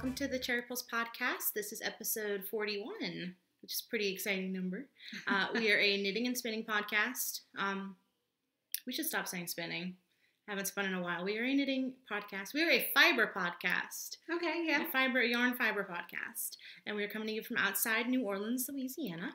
welcome to the Cherry Purls podcast. This is episode 41, which is a pretty exciting number. We are a knitting and spinning podcast. We should stop saying spinning. Haven't spun in a while. We are a knitting podcast. We are a fiber podcast. Okay, yeah. A yarn fiber podcast. And we are coming to you from outside New Orleans, Louisiana.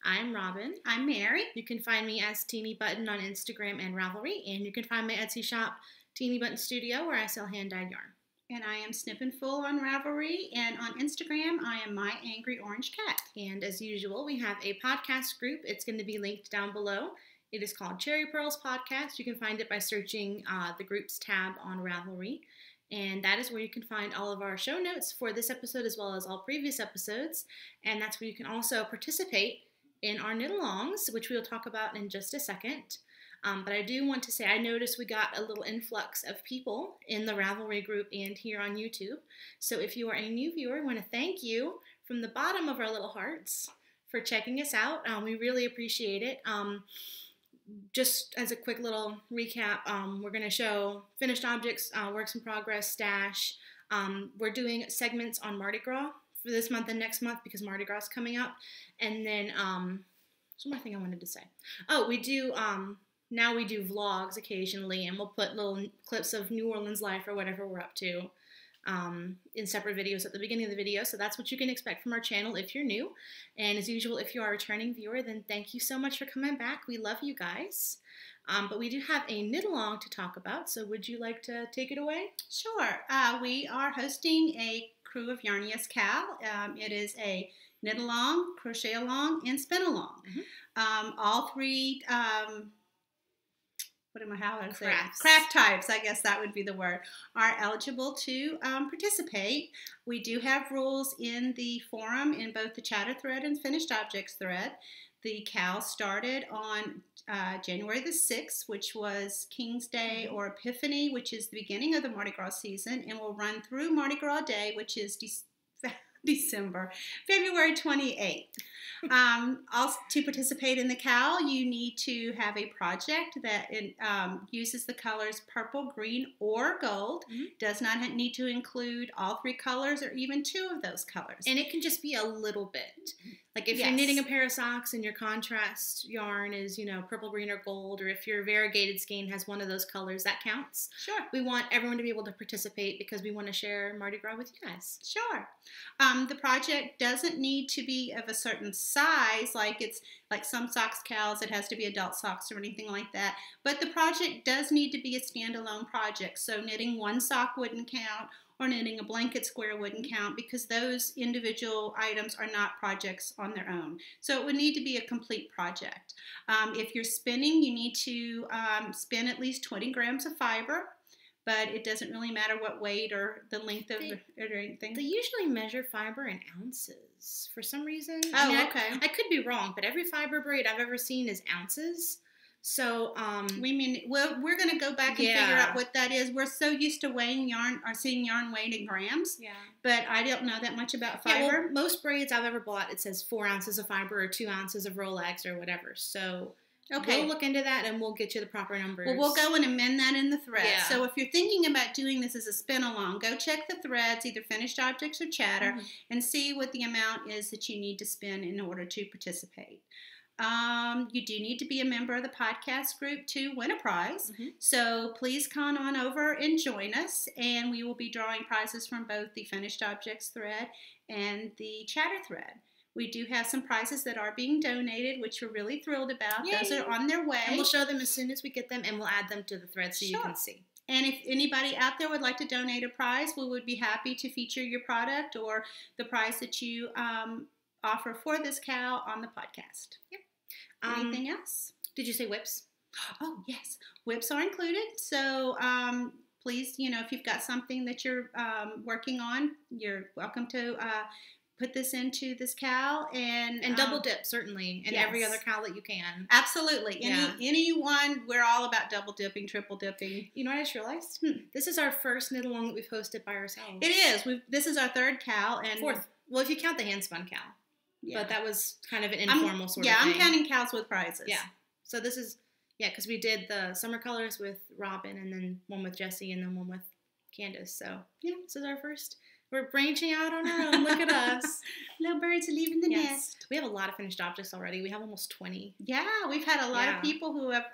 I'm Robin. I'm Mary. You can find me as Teeny Button on Instagram and Ravelry. And you can find my Etsy shop, Teeny Button Studio, where I sell hand-dyed yarn. And I am Snippin' Full on Ravelry, and on Instagram, I am My Angry Orange Cat. And as usual, we have a podcast group. It's going to be linked down below. It is called Cherry Purls Podcast. You can find it by searching the groups tab on Ravelry. And that is where you can find all of our show notes for this episode as well as all previous episodes. And that's where you can also participate in our knit-alongs, which we'll talk about in just a second. But I do want to say I noticed we got a little influx of people in the Ravelry group and here on YouTube. So if you are a new viewer, I want to thank you from the bottom of our little hearts for checking us out. We really appreciate it. Just as a quick little recap, we're going to show finished objects, works in progress, stash. We're doing segments on Mardi Gras for this month and next month because Mardi Gras is coming up. And then, there's one more thing I wanted to say. Oh, we do... Now we do vlogs occasionally, and we'll put little clips of New Orleans life or whatever we're up to in separate videos at the beginning of the video. So that's what you can expect from our channel if you're new. And as usual, if you are a returning viewer, then thank you so much for coming back. We love you guys. But we do have a knit-along to talk about, so would you like to take it away? Sure. We are hosting a Crew of Yarniest Cal. It is a knit-along, crochet-along, and spin-along. Mm-hmm. All three... craft types, I guess that would be the word, are eligible to participate. We do have rules in the forum in both the chatter thread and finished objects thread. The Cal started on January the 6th, which was King's Day or Epiphany, which is the beginning of the Mardi Gras season, and will run through Mardi Gras Day, which is February 28th. Also, to participate in the Cal, you need to have a project that uses the colors purple, green, or gold. Mm-hmm. Does not need to include all three colors or even two of those colors. And it can just be a little bit. Like if you're knitting a pair of socks and your contrast yarn is, purple, green, or gold, or if your variegated skein has one of those colors, that counts. Sure. We want everyone to be able to participate because we want to share Mardi Gras with you guys. Sure. The project doesn't need to be of a certain size, like some socks Cals, it has to be adult socks or anything like that. But the project does need to be a standalone project. So knitting one sock wouldn't count, or knitting a blanket square wouldn't count because those individual items are not projects on their own. So it would need to be a complete project. If you're spinning, you need to spin at least 20 grams of fiber, but it doesn't really matter what weight or the length of it or anything. They usually measure fiber in ounces for some reason. Oh, okay. I could be wrong, but every fiber braid I've ever seen is ounces. So, we're going to go back and figure out what that is. We're so used to weighing yarn or seeing yarn weighed in grams. Yeah. But I don't know that much about fiber. Yeah, well, most braids I've ever bought, it says 4 ounces of fiber or 2 ounces of Rolex or whatever. So, we'll look into that and we'll get you the proper numbers. Well, we'll go and amend that in the thread. Yeah. So if you're thinking about doing this as a spin-along, go check the threads, either finished objects or chatter, and see what the amount is that you need to spin in order to participate. You do need to be a member of the podcast group to win a prize. Mm-hmm. So please come on over and join us, and we will be drawing prizes from both the finished objects thread and the chatter thread. We do have some prizes that are being donated, which we're really thrilled about. Yay. Those are on their way. And we'll show them as soon as we get them, and we'll add them to the thread so you can see. And if anybody out there would like to donate a prize, we would be happy to feature your product or the prize that you offer for this Cal on the podcast. Yep. Anything else? Did you say whips? Oh, yes. Whips are included. So please, if you've got something that you're working on, you're welcome to put this into this Cal. And double dip, certainly, and every other Cal that you can. Absolutely. Anyone, we're all about double dipping, triple dipping. You know what I just realized? This is our first knit-along that we've hosted by ourselves. It is. This is our third Cal. And fourth. Well, if you count the hand-spun Cal. Yeah. But that was kind of an informal sort of thing. Yeah, I'm counting Cals with prizes. Yeah. So this is, because we did the summer colors with Robin and then one with Jessie and then one with Candace. So, this is our first. We're branching out on our own. Look at us. Little birds are leaving the Yes. nest. We have a lot of finished objects already. We have almost 20. Yeah, we've had a lot Yeah. of people who have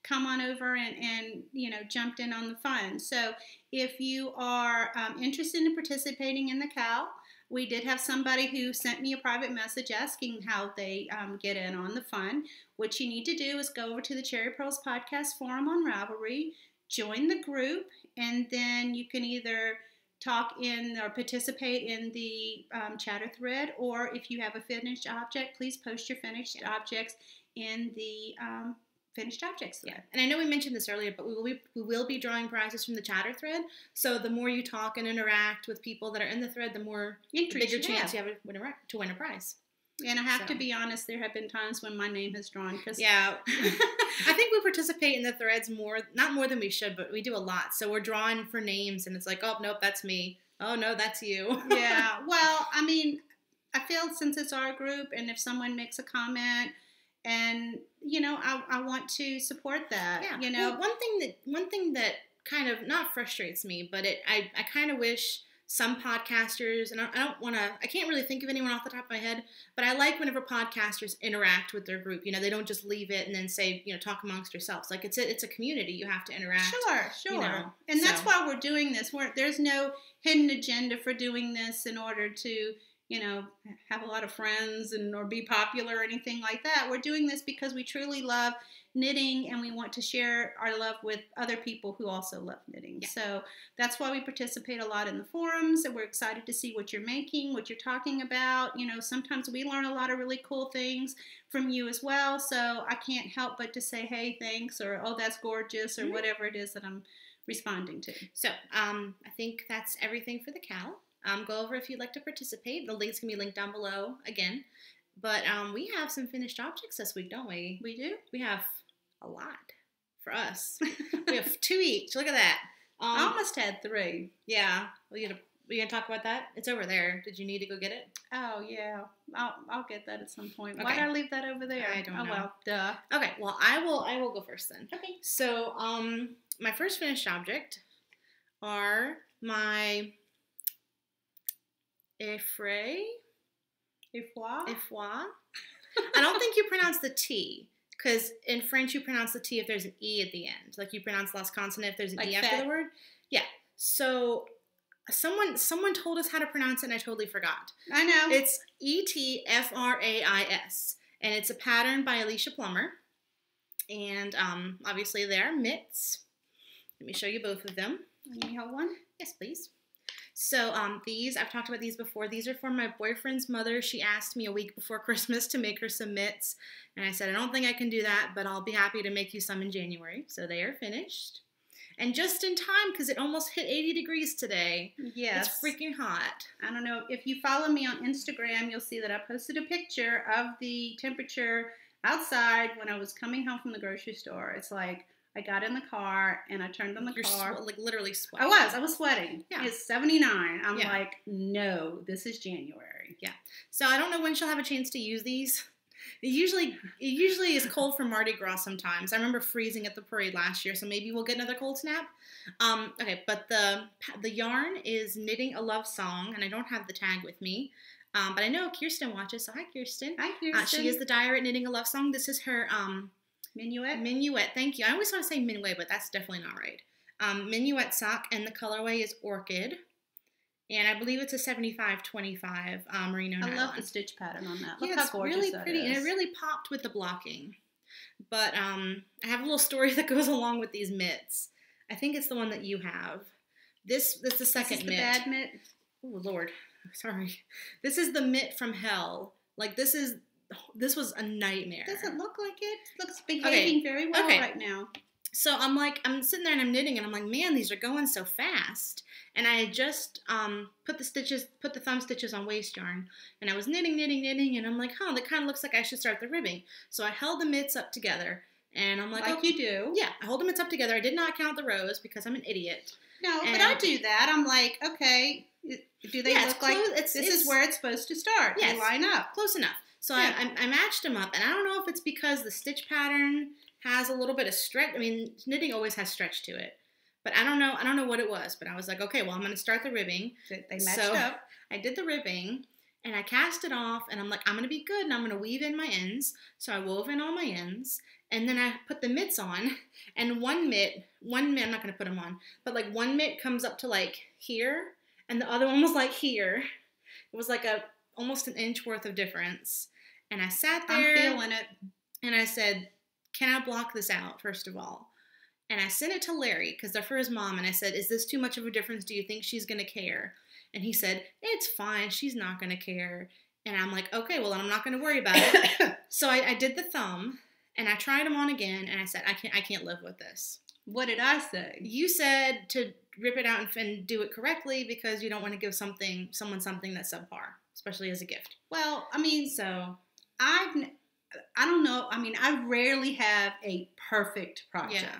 come on over and jumped in on the fun. So if you are interested in participating in the CAL, we did have somebody who sent me a private message asking how they get in on the fun. What you need to do is go over to the Cherry Pearls Podcast Forum on Ravelry, join the group, and then you can either talk in or participate in the chatter thread, or if you have a finished object, please post your finished objects in the finished objects thread. Yeah. And I know we mentioned this earlier, but we will be drawing prizes from the chatter thread. So the more you talk and interact with people that are in the thread, the bigger chance you have to win a prize. And I have to be honest, there have been times when my name has drawn. Yeah. I think we participate in the threads not more than we should, but we do a lot. So we're drawing for names, and it's like, oh, nope, that's me. Oh, no, that's you. Yeah. Well, I mean, I feel since it's our group, and if someone makes a comment, and, I want to support that, Yeah. Well, one thing that kind of not frustrates me, but I kind of wish some podcasters, and I can't really think of anyone off the top of my head, but I like whenever podcasters interact with their group. They don't just leave it and then say, talk amongst yourselves. Like it's a community. You have to interact. Sure. And that's why we're doing this. There's no hidden agenda for doing this in order to, have a lot of friends or be popular or anything like that. We're doing this because we truly love knitting, and we want to share our love with other people who also love knitting. Yeah. So that's why we participate a lot in the forums, and we're excited to see what you're making, what you're talking about. Sometimes we learn a lot of really cool things from you as well. So I can't help but to say, hey, thanks, or oh, that's gorgeous, or whatever it is that I'm responding to. So I think that's everything for the CAL. Go over if you'd like to participate. The link's going to be linked down below again. But we have some finished objects this week, don't we? We do. We have a lot for us. We have 2 each. Look at that. I almost had 3. Yeah. We gonna talk about that? It's over there. Did you need to go get it? Oh, yeah. I'll get that at some point. Okay. Why did I leave that over there? I don't know. Oh, well, duh. Okay, well, I will go first then. Okay. So, my first finished object are my Effray. I don't think you pronounce the T, because in French you pronounce the T if there's an E at the end. Like you pronounce the last consonant if there's an E after the word. Yeah. So someone told us how to pronounce it, and I totally forgot. I know. It's Etfrais, and it's a pattern by Alicia Plummer. And obviously there are mitts. Let me show you both of them. You have one? Yes, please. So I've talked about these before. These are for my boyfriend's mother. She asked me a week before Christmas to make her some mitts. And I said, I don't think I can do that, but I'll be happy to make you some in January. So they are finished. And just in time, because it almost hit 80 degrees today. Yes. It's freaking hot. I don't know. If you follow me on Instagram, you'll see that I posted a picture of the temperature outside when I was coming home from the grocery store. It's like, I got in the car and I turned on the car. Like literally sweating. I was sweating. Yeah. It's 79. I'm like, no, this is January. Yeah. So I don't know when she'll have a chance to use these. It usually is cold for Mardi Gras sometimes. I remember freezing at the parade last year, so maybe we'll get another cold snap. Okay, but the yarn is Knitting a Love Song, and I don't have the tag with me. But I know Kirsten watches, so hi Kirsten. Hi Kirsten. She is the dyer at Knitting a Love Song. This is her Minuet, thank you. I always want to say Minuet, but that's definitely not right. Minuet sock, and the colorway is Orchid. And I believe it's a 75-25 merino nylon. I love the stitch pattern on that. Look yeah, how it's gorgeous really that pretty, is. and it really popped with the blocking. But I have a little story that goes along with these mitts. I think it's the one that you have. This is the second mitt. This is the bad mitt? Oh, Lord. Sorry. This is the mitt from hell. Like, this was a nightmare. Doesn't look like it. It looks behaving very well right now. So I'm sitting there and I'm knitting, and I'm like, man, these are going so fast. And I had just put the thumb stitches on waist yarn, and I was knitting, and I'm like, that kind of looks like I should start the ribbing. So I held the mitts up together, and I'm like, you do? Yeah, I hold the mitts up together. I did not count the rows because I'm an idiot. No, but I do that. I'm like, okay, do they look like this is where it's supposed to start? Yes, they line up. Close enough. So yeah. I matched them up, and I don't know if it's because the stitch pattern has a little bit of stretch. I mean, knitting always has stretch to it. but I don't know what it was, but I was like, okay, well, I'm going to start the ribbing. They matched So up. I did the ribbing, and I cast it off, and I'm like, I'm going to be good, and I'm going to weave in my ends. So I wove in all my ends, and then I put the mitts on, and one mitt, I'm not going to put them on, but like one mitt comes up to like here, and the other one was like here. It was like almost an inch worth of difference. And I sat there. I'm feeling it. And I said, can I block this out, first of all? And I sent it to Larry, because they're for his mom, and I said, is this too much of a difference? Do you think she's going to care? And he said, it's fine. She's not going to care. And I'm like, okay, well, I'm not going to worry about it. So I did the thumb, and I tried them on again, and I said, I can't live with this. What did I say? You said to rip it out and do it correctly because you don't want to give someone something that's subpar, especially as a gift. Well, I mean, so I don't know. I mean, I rarely have a perfect project. Yeah.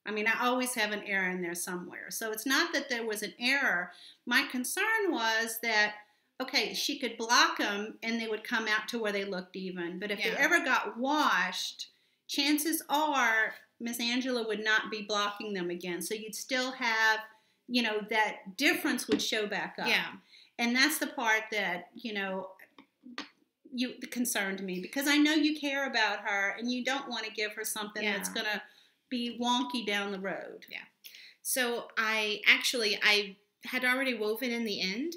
I mean, I always have an error in there somewhere. So it's not that there was an error. My concern was that, okay, she could block them and they would come out to where they looked even. But if they ever got washed, chances are Miss Angela would not be blocking them again. So you'd still have, that difference would show back up. Yeah. And that's the part that, concerned me, because I know you care about her and you don't want to give her something that's going to be wonky down the road. Yeah. So I had already woven in the end,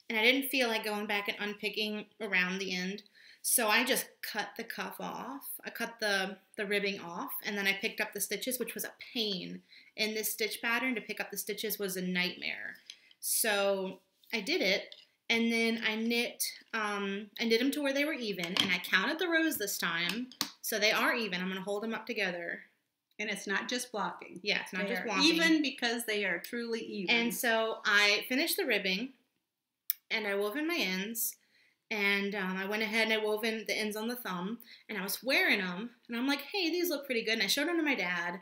and I didn't feel like going back and unpicking around the end. So I just cut the cuff off. I cut the ribbing off, and then I picked up the stitches, which was a pain. In this stitch pattern, to pick up the stitches was a nightmare. So I did it, and then I knit them to where they were even, and I counted the rows this time, so they are even. I'm going to hold them up together. And it's not just blocking. Yeah, it's not just blocking. Even because they are truly even. And so I finished the ribbing, and I wove in my ends, and I went ahead and I wove in the ends on the thumb, and I was wearing them, and I'm like, hey, these look pretty good. And I showed them to my dad,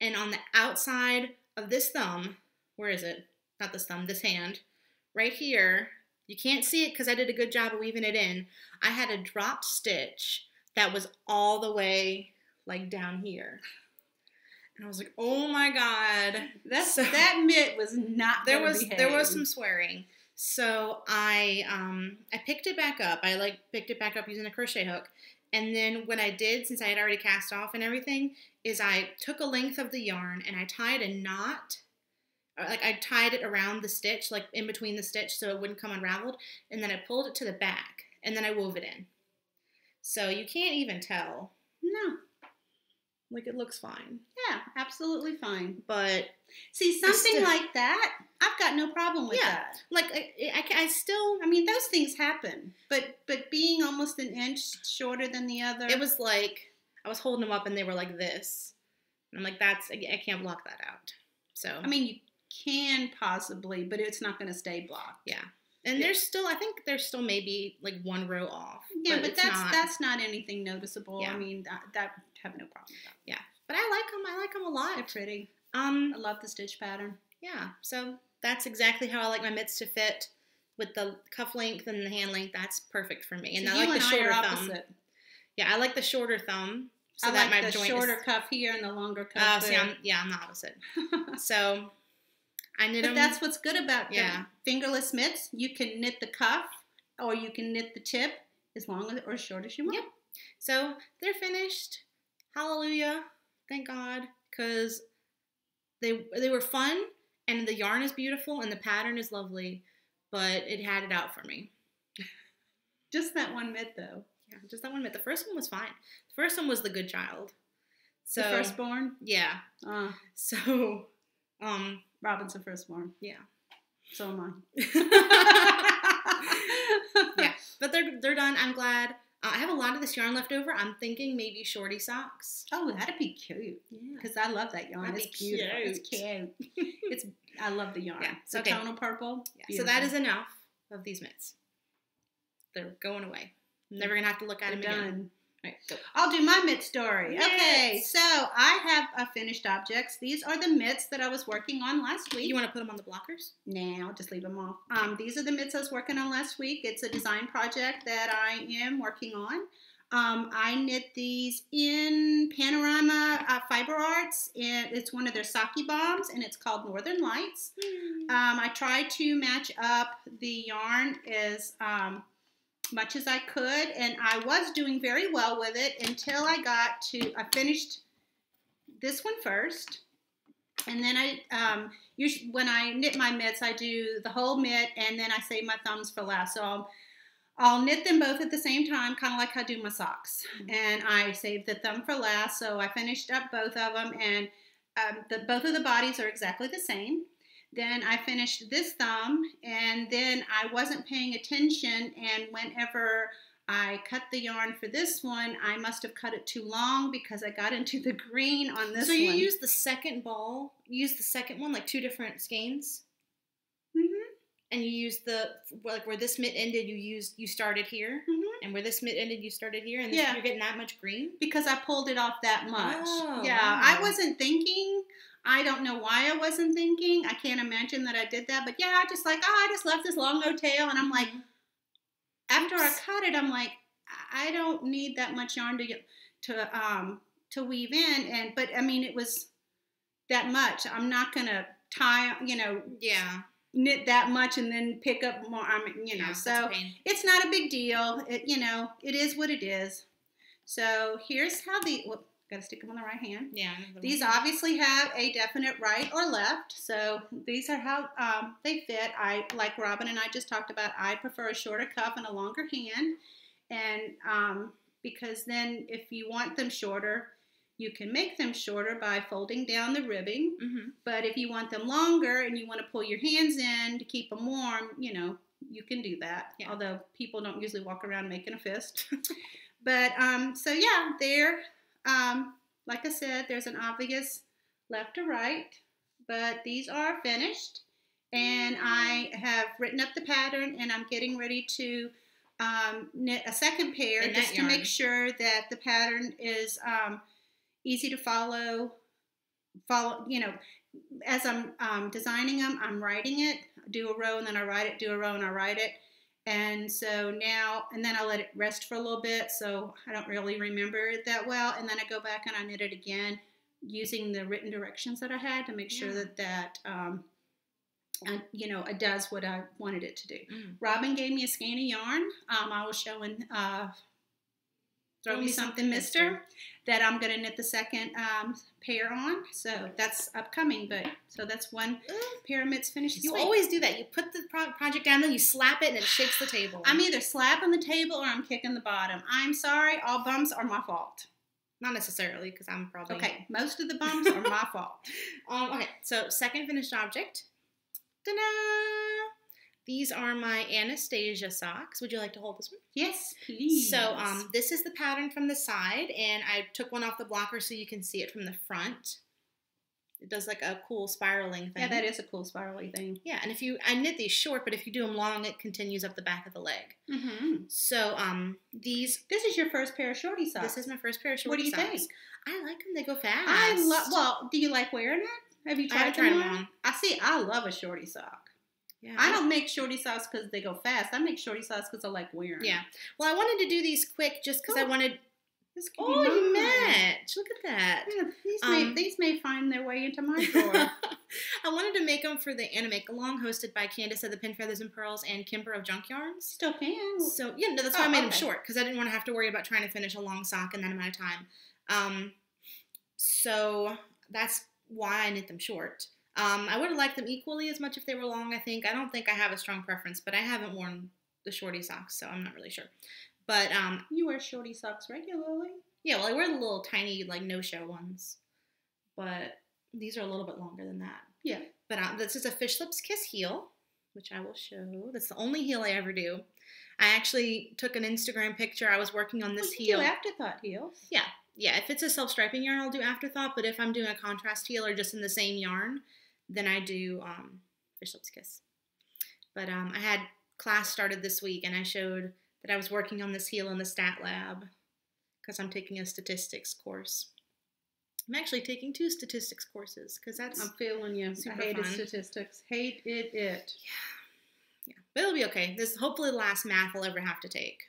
and on the outside of this thumb, where is it? Not this thumb, this hand, right here, you can't see it because I did a good job of weaving it in. I had a dropped stitch that was all the way like down here. And I was like, oh my God. That mitt was not there was some swearing. So I picked it back up. I picked it back up using a crochet hook. And then what I did, since I had already cast off and everything, is I took a length of the yarn and I tied a knot. Like I tied it around the stitch, like in between the stitch so it wouldn't come unraveled. And then I pulled it to the back and then I wove it in. So you can't even tell. No. Like, it looks fine. Yeah, absolutely fine. But see, something like that, I've got no problem with that. Like, I still... I mean, those things happen. But being almost an inch shorter than the other... It was like, I was holding them up and they were like this. And I'm like, I can't block that out. So... I mean, you can possibly, but it's not going to stay blocked. Yeah. And I think there's still maybe like one row off. Yeah, but that's not anything noticeable. Yeah. I mean, that have no problem with that. Yeah. But I like them. I like them a lot. They're pretty. I love the stitch pattern. Yeah. So that's exactly how I like my mitts to fit, with the cuff length and the hand length. That's perfect for me. And so I like the shorter thumb. Opposite. Yeah, I like the shorter thumb. So I like the shorter cuff here and the longer cuff there. I'm the opposite. So I knit them. But that's what's good about the fingerless mitts. You can knit the cuff or you can knit the tip as long as or as short as you want. Yep. So they're finished. Hallelujah. Thank God. Because they were fun and the yarn is beautiful and the pattern is lovely. But it had it out for me. Just that one mitt though. Yeah, just that one mitt. The first one was fine. The first one was the good child. So, the firstborn? Yeah. So, Robin's the firstborn. Yeah. So am I. Yeah. But they're done. I'm glad. I have a lot of this yarn left over. I'm thinking maybe shorty socks. Oh, that'd be cute. Yeah. Because I love that yarn. That'd it's beautiful. Cute. It's cute. I love the yarn. Yeah. So okay. Tonal purple. Yeah. So that is enough of these mitts. They're going away. I'm never going to have to look at them again. All right, go. I'll do my mitt story. Mitts. Okay, so I have finished objects. These are the mitts that I was working on last week. You want to put them on the blockers? Nah, I'll just leave them off. These are the mitts I was working on last week. It's a design project that I am working on. I knit these in Panorama Fiber Arts, and it's one of their sake bombs, and it's called Northern Lights. I tried to match up the yarn as much as I could, and I was doing very well with it until I finished this one first, and then usually when I knit my mitts, I do the whole mitt, and then I save my thumbs for last. So I'll knit them both at the same time, kind of like I do my socks. And I saved the thumb for last, so I finished up both of them, and both of the bodies are exactly the same. Then I finished this thumb, and then I wasn't paying attention, and whenever I cut the yarn for this one, I must have cut it too long because I got into the green on this one. So you used the second ball, you used the second one, like 2 different skeins? And you used where this mitt ended, you started here, and where this mitt ended, you started here, and you're getting that much green? Because I pulled it off that much. Oh, yeah, wow. I wasn't thinking. I don't know why I wasn't thinking. I can't imagine that I did that, but yeah, I just left this long no tail, and I'm like, after I cut it, I'm like, I don't need that much yarn to weave in, but I mean, it was that much. I'm not gonna tie, knit that much and then pick up more. So it's not a big deal. It is what it is. So here's how gotta stick them on the right hand. Yeah. These obviously have a definite right or left. So these are how they fit. Like Robin and I just talked about, I prefer a shorter cuff and a longer hand. And because then if you want them shorter, you can make them shorter by folding down the ribbing. But if you want them longer and you want to pull your hands in to keep them warm, you can do that. Yeah. Although people don't usually walk around making a fist. But so yeah, there. Like I said, there's an obvious left or right, but these are finished, and I have written up the pattern, and I'm getting ready to knit a second pair just to make sure that the pattern is easy to follow. As I'm designing them, I'm writing it, do a row, and then I write it, do a row, and I write it. And so now, and then I let it rest for a little bit, so I don't really remember it that well. And then I go back and I knit it again using the written directions that I had to make sure that it does what I wanted it to do. Robin gave me a skein of yarn. I was showing Throw Me Something, Mister, that I'm going to knit the second pair on. So that's upcoming, so that's one pair of mitts finished. You always do that. You put the project down, then you slap it, and it shakes the table. I'm either slapping the table or I'm kicking the bottom. I'm sorry, all bumps are my fault. Not necessarily, because I'm probably... Okay, most of the bumps are my fault. Okay, so second finished object. Ta-da! These are my Anastasia socks. Would you like to hold this one? Yes, please. So this is the pattern from the side, and I took one off the blocker so you can see it from the front. It does like a cool spiraling thing. Yeah, that is a cool spiraling thing. Yeah, and I knit these short, but if you do them long, it continues up the back of the leg. So This is your first pair of shorty socks. This is my first pair of shorty socks. What do you think? I like them. They go fast. Well, do you like wearing it? Have you tried them on? I love a shorty sock. Yeah, I don't make shorty socks because they go fast. I make shorty socks because I like wearing. Yeah. Well, I wanted to do these quick just because I wanted. Oh, you match! Look at that. Yeah, these may find their way into my drawer. I wanted to make them for the Animate Along, hosted by Candace of the Pin Feathers and Pearls and Kimber of Junk Yarns. Still can. So yeah, no, that's why I made them short, because I didn't want to have to worry about trying to finish a long sock in that amount of time. So that's why I knit them short. I would have liked them equally as much if they were long, I think. I don't think I have a strong preference, but I haven't worn the shorty socks, so I'm not really sure. But you wear shorty socks regularly? Yeah, well, I wear the little tiny, like, no-show ones. But these are a little bit longer than that. Yeah. But this is a Fish Lips Kiss heel, which I will show. That's the only heel I ever do. I actually took an Instagram picture. I was working on this heel. You do afterthought heels. Yeah. Yeah, if it's a self-striping yarn, I'll do afterthought. But if I'm doing a contrast heel or just in the same yarn, then I do Fish Lips Kiss. But I had class started this week, and I showed that I was working on this heel in the stat lab because I'm taking a statistics course. I'm actually taking 2 statistics courses because that's I'm feeling you. I hated statistics. Hated it. Yeah. Yeah. But it'll be okay. This is hopefully the last math I'll ever have to take.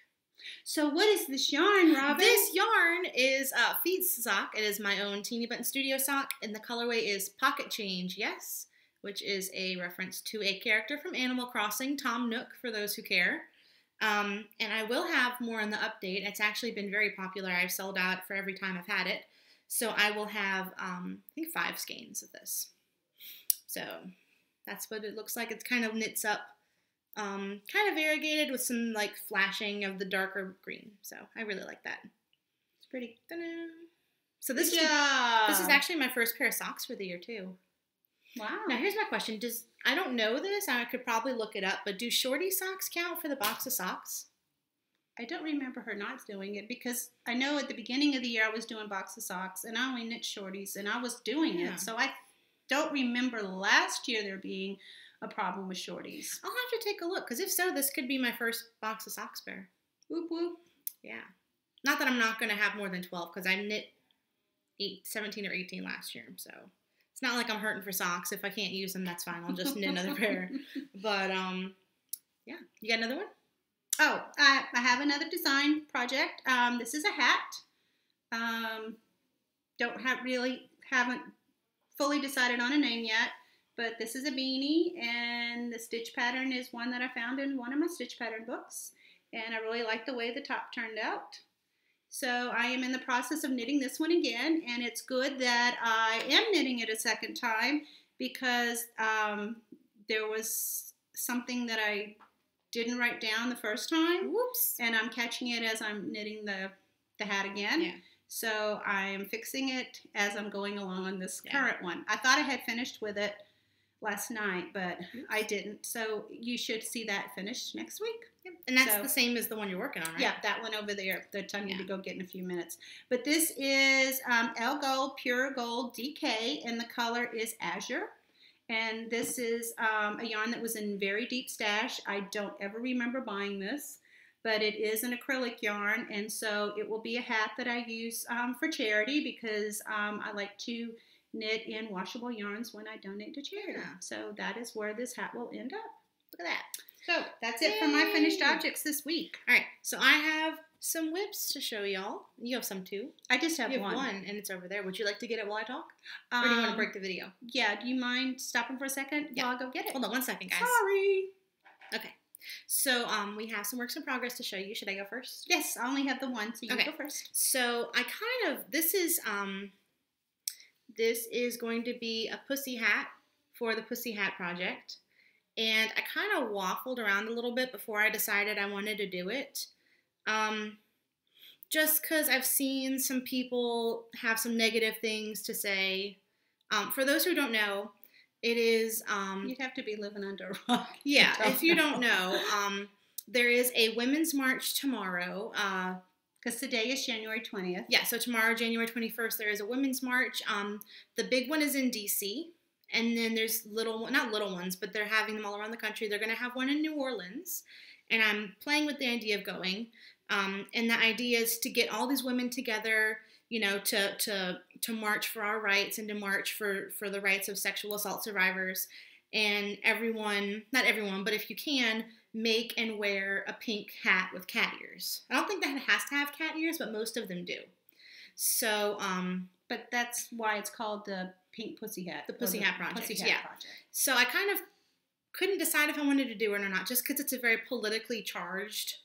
So what is this yarn, Robin? This yarn is Feet's sock. It is my own Teeny Button Studio sock, and the colorway is Pocket Change, yes, which is a reference to a character from Animal Crossing, Tom Nook, for those who care. And I will have more on the update. It's actually been very popular. I've sold out for every time I've had it. So I will have, I think, 5 skeins of this. So that's what it looks like. It's kind of knits up, kind of variegated with some like flashing of the darker green. So I really like that. It's pretty. Ta-da. So this is actually my first pair of socks for the year too. Wow. Now here's my question. I don't know this, I could probably look it up, but do shorty socks count for the box of socks? I don't remember her not doing it because I know at the beginning of the year I was doing box of socks and I only knit shorties and I was doing it. So I don't remember last year there being a problem with shorties. I'll have to take a look because if so, this could be my first box of socks pair. Whoop whoop. Yeah. Not that I'm not going to have more than 12 because I knit 17 or 18 last year, so it's not like I'm hurting for socks. If I can't use them, that's fine. I'll just knit another pair. But, yeah. You got another one? Oh, I have another design project. This is a hat. Haven't fully decided on a name yet, but this is a beanie, and the stitch pattern is one that I found in one of my stitch pattern books, and I really like the way the top turned out. So I am in the process of knitting this one again, and it's good that I am knitting it a second time because there was something that I didn't write down the first time. Whoops. And I'm catching it as I'm knitting the hat again. Yeah. So I'm fixing it as I'm going along on this current one. I thought I had finished with it last night, but I didn't. So you should see that finished next week. Yep. And that's the same as the one you're working on, right? Yeah, that one over there that I need to go get in a few minutes. But this is L Gold Pure Gold DK, and the color is Azure. And this is a yarn that was in very deep stash. I don't ever remember buying this, but it is an acrylic yarn, and so it will be a hat that I use for charity because I like to knit in washable yarns when I donate to charity. Yeah. So that is where this hat will end up. Look at that. So that's it for my finished objects this week. All right, so I have some whips to show y'all. You have some too. I just have one. And it's over there. Would you like to get it while I talk? Or do you want to break the video? Yeah, do you mind stopping for a second while I go get it? Hold on 1 second, guys. Sorry. Okay. So we have some works in progress to show you. Should I go first? Yes, I only have the one, so you go first. So I kind of, this is going to be a pussy hat for the Pussy Hat Project. And I kind of waffled around a little bit before I decided I wanted to do it. Just because I've seen some people have some negative things to say. For those who don't know, it is... You'd have to be living under a rock. Yeah, if you don't know, there is a Women's March tomorrow. Because today is January 20th. Yeah, so tomorrow, January 21st, there is a Women's March. The big one is in D.C., and then there's not little ones, but they're having them all around the country. They're going to have one in New Orleans, and I'm playing with the idea of going. And the idea is to get all these women together, you know, to march for our rights and to march for the rights of sexual assault survivors. And everyone, not everyone, but if you can, make and wear a pink hat with cat ears. I don't think that has to have cat ears, but most of them do. So, but that's why it's called the Pink Pussy Hat. The Pussy Hat Project. Pussy Hat Project. So I kind of couldn't decide if I wanted to do it or not, just because it's a very politically charged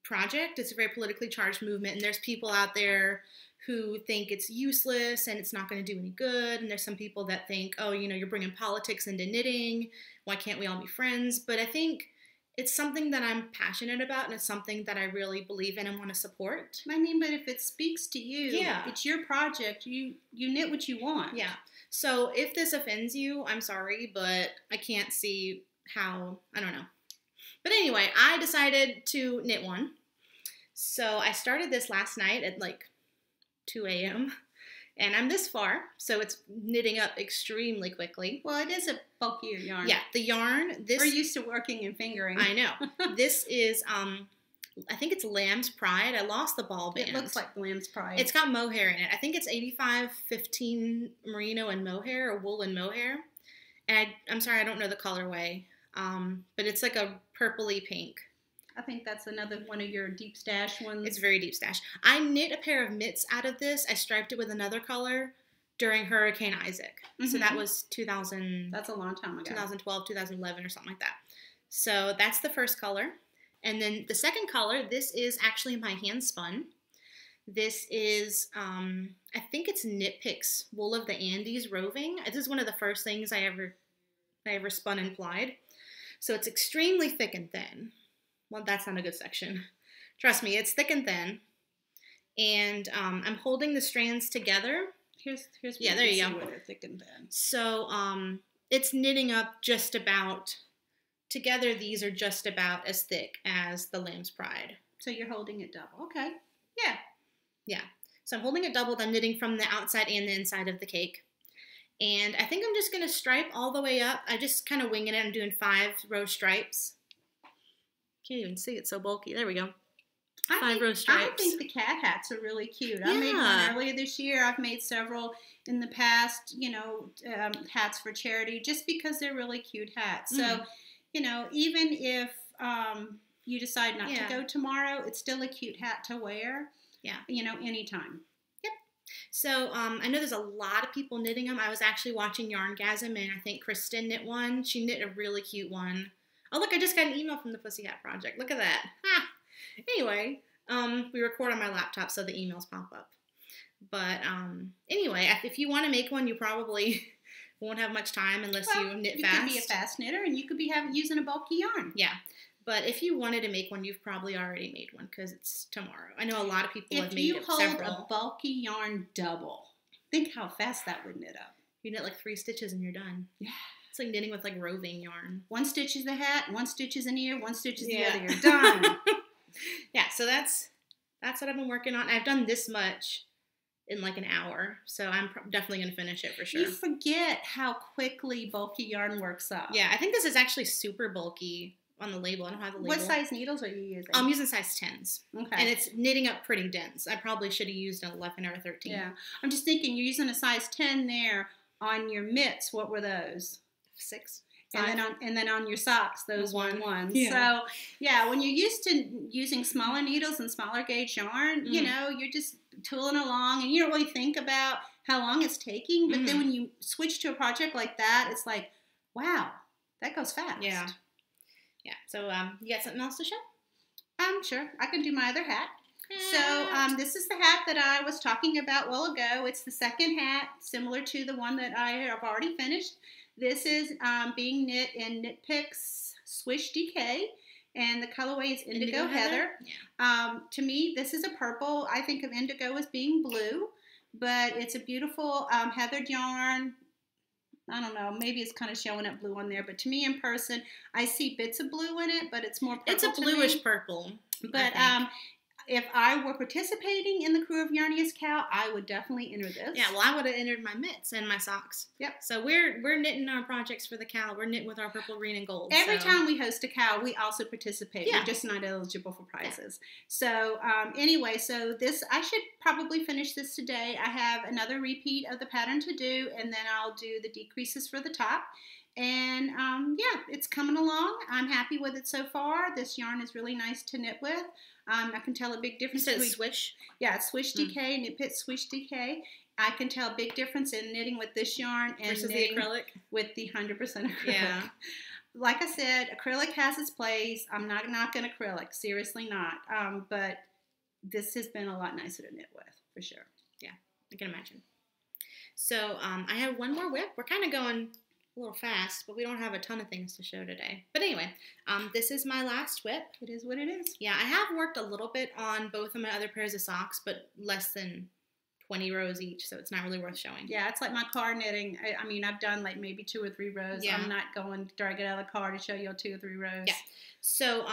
project. It's a very politically charged movement, and there's people out there who think it's useless and it's not going to do any good, and there's some people that think, oh, you know, you're bringing politics into knitting. Why can't we all be friends? But I think it's something that I'm passionate about, and it's something that I really believe in and want to support. I mean, but if it speaks to you, it's your project. You knit what you want. Yeah. So if this offends you, I'm sorry, but I can't see how, I don't know. But anyway, I decided to knit one. So I started this last night at like 2 a.m. And I'm this far, so it's knitting up extremely quickly. Well, it is a bulkier yarn. Yeah, the yarn, We're used to working and fingering. I know. This is, I think it's Lamb's Pride. I lost the ball band. It looks like Lamb's Pride. It's got mohair in it. I think it's 85-15 merino and mohair, or wool and mohair. And I'm sorry, I don't know the colorway. But it's like a purpley pink. I think that's another one of your deep stash ones. It's very deep stash. I knit a pair of mitts out of this. I striped it with another color during Hurricane Isaac. So that was 2000. That's a long time ago. 2012, 2011 or something like that. So that's the first color. And then the second color, this is actually my hand spun. This is, I think it's Knit Picks Wool of the Andes Roving. This is one of the first things I ever spun and plied. So it's extremely thick and thin. Well, that's not a good section. Trust me, it's thick and thin. And I'm holding the strands together. Here's yeah, there you go. Where they're thick and thin. So it's knitting up just about, together these are just about as thick as the Lamb's Pride. So you're holding it double. Okay. Yeah. Yeah. So I'm holding it doubled. I'm knitting from the outside and the inside of the cake. And I think I'm just going to stripe all the way up. I just kind of winging it. I'm doing 5 row stripes. Can't even see, it's so bulky. There we go. 5 row stripes. I think the cat hats are really cute. I made one earlier this year. I've made several in the past, hats for charity just because they're really cute hats. So, even if you decide not to go tomorrow, it's still a cute hat to wear. Yeah. Anytime. Yep. So I know there's a lot of people knitting them. I was actually watching Yarngasm, and I think Kristen knit one. She knit a really cute one. Oh, look, I just got an email from the Pussycat Project. Look at that. Anyway, we record on my laptop, so the emails pop up. But anyway, if you want to make one, you probably won't have much time unless you knit fast. You could be a fast knitter, and you could be using a bulky yarn. Yeah. But if you wanted to make one, you've probably already made one because it's tomorrow. I know a lot of people have made several. If you hold a bulky yarn double, think how fast that would knit up. You knit like 3 stitches and you're done. Yeah. It's like knitting with like roving yarn. 1 stitch is the hat, 1 stitch is an ear, 1 stitch is the other. You're done. Yeah, so that's what I've been working on. I've done this much in like an hour, so I'm definitely going to finish it for sure. You forget how quickly bulky yarn works up. Yeah, I think this is actually super bulky on the label. I don't have the label. What size needles are you using? I'm using size 10s. Okay. And it's knitting up pretty dense. I probably should have used an 11 or a 13. Yeah. I'm just thinking, you're using a size 10 there on your mitts. What were those? 6. And then on your socks, those 1 ones. Yeah. So, yeah, when you're used to using smaller needles and smaller gauge yarn, you're just tooling along, and you don't really think about how long it's taking. But then when you switch to a project like that, it's like, wow, that goes fast. Yeah. Yeah. So, you got something else to show? Sure. I can do my other hat. So, this is the hat that I was talking about a while ago. It's the second hat, similar to the one that I have already finished. This is being knit in Knit Picks Swish DK, and the colorway is Indigo Heather. Yeah. To me, this is a purple. I think of indigo as being blue, but it's a beautiful heathered yarn. I don't know, maybe it's kind of showing up blue on there, but to me in person, I see bits of blue in it, but it's more purple. It's a bluish purple. But if I were participating in the crew of Yarniest Cow, I would definitely enter this. Yeah, well, I would have entered my mitts and my socks. Yep. So we're knitting our projects for the cow. We're knitting with our purple, green, and gold. Every time we host a cow, we also participate. Yeah. We're just not eligible for prizes. Yeah. So anyway, so this, I should probably finish this today. I have another repeat of the pattern to do, and then I'll do the decreases for the top. And yeah, it's coming along. I'm happy with it so far. This yarn is really nice to knit with. I can tell a big difference. You said Swish? Yeah, it's Swish DK, Knit Pit Swish DK. I can tell a big difference in knitting with this yarn and versus knitting the acrylic? With the 100% acrylic. Yeah. Like I said, acrylic has its place. I'm not knocking acrylic, seriously not. But this has been a lot nicer to knit with, for sure. Yeah, I can imagine. So I have one more whip. We're kind of going a little fast, but we don't have a ton of things to show today. But anyway, this is my last whip. It is what it is. Yeah, I have worked a little bit on both of my other pairs of socks, but less than 20 rows each, so it's not really worth showing. Yeah, it's like my car knitting. I mean, I've done like maybe 2 or 3 rows. Yeah. I'm not going to drag it out of the car to show you 2 or 3 rows. Yeah. So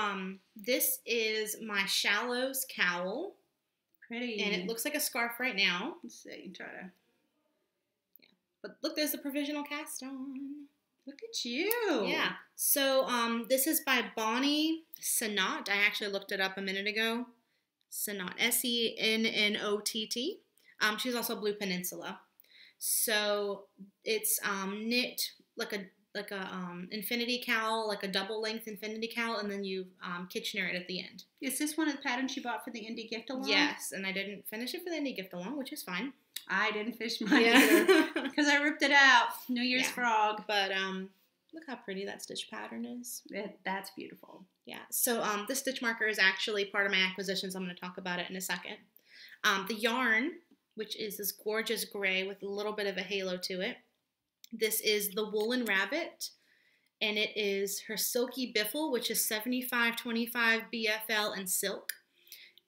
this is my Shallows cowl. Pretty. And it looks like a scarf right now. Let's see, try to. But look, there's a provisional cast on. Look at you. Yeah. So this is by Bonnie Sennott. I actually looked it up a minute ago. Sennott. Sennott. She's also Blue Peninsula. So it's knit like a like a infinity cowl, like a double length infinity cowl, and then you Kitchener it at the end. Is this one of the patterns you bought for the indie gift along? Yes, and I didn't finish it for the indie gift along, which is fine. I didn't finish mine either because I ripped it out. New Year's frog. But look how pretty that stitch pattern is. That's beautiful. Yeah. So this stitch marker is actually part of my acquisitions. I'm going to talk about it in a second. The yarn, which is this gorgeous gray with a little bit of a halo to it. This is the Woolen Rabbit, and it is her Silky Biffle, which is 75-25 BFL and silk.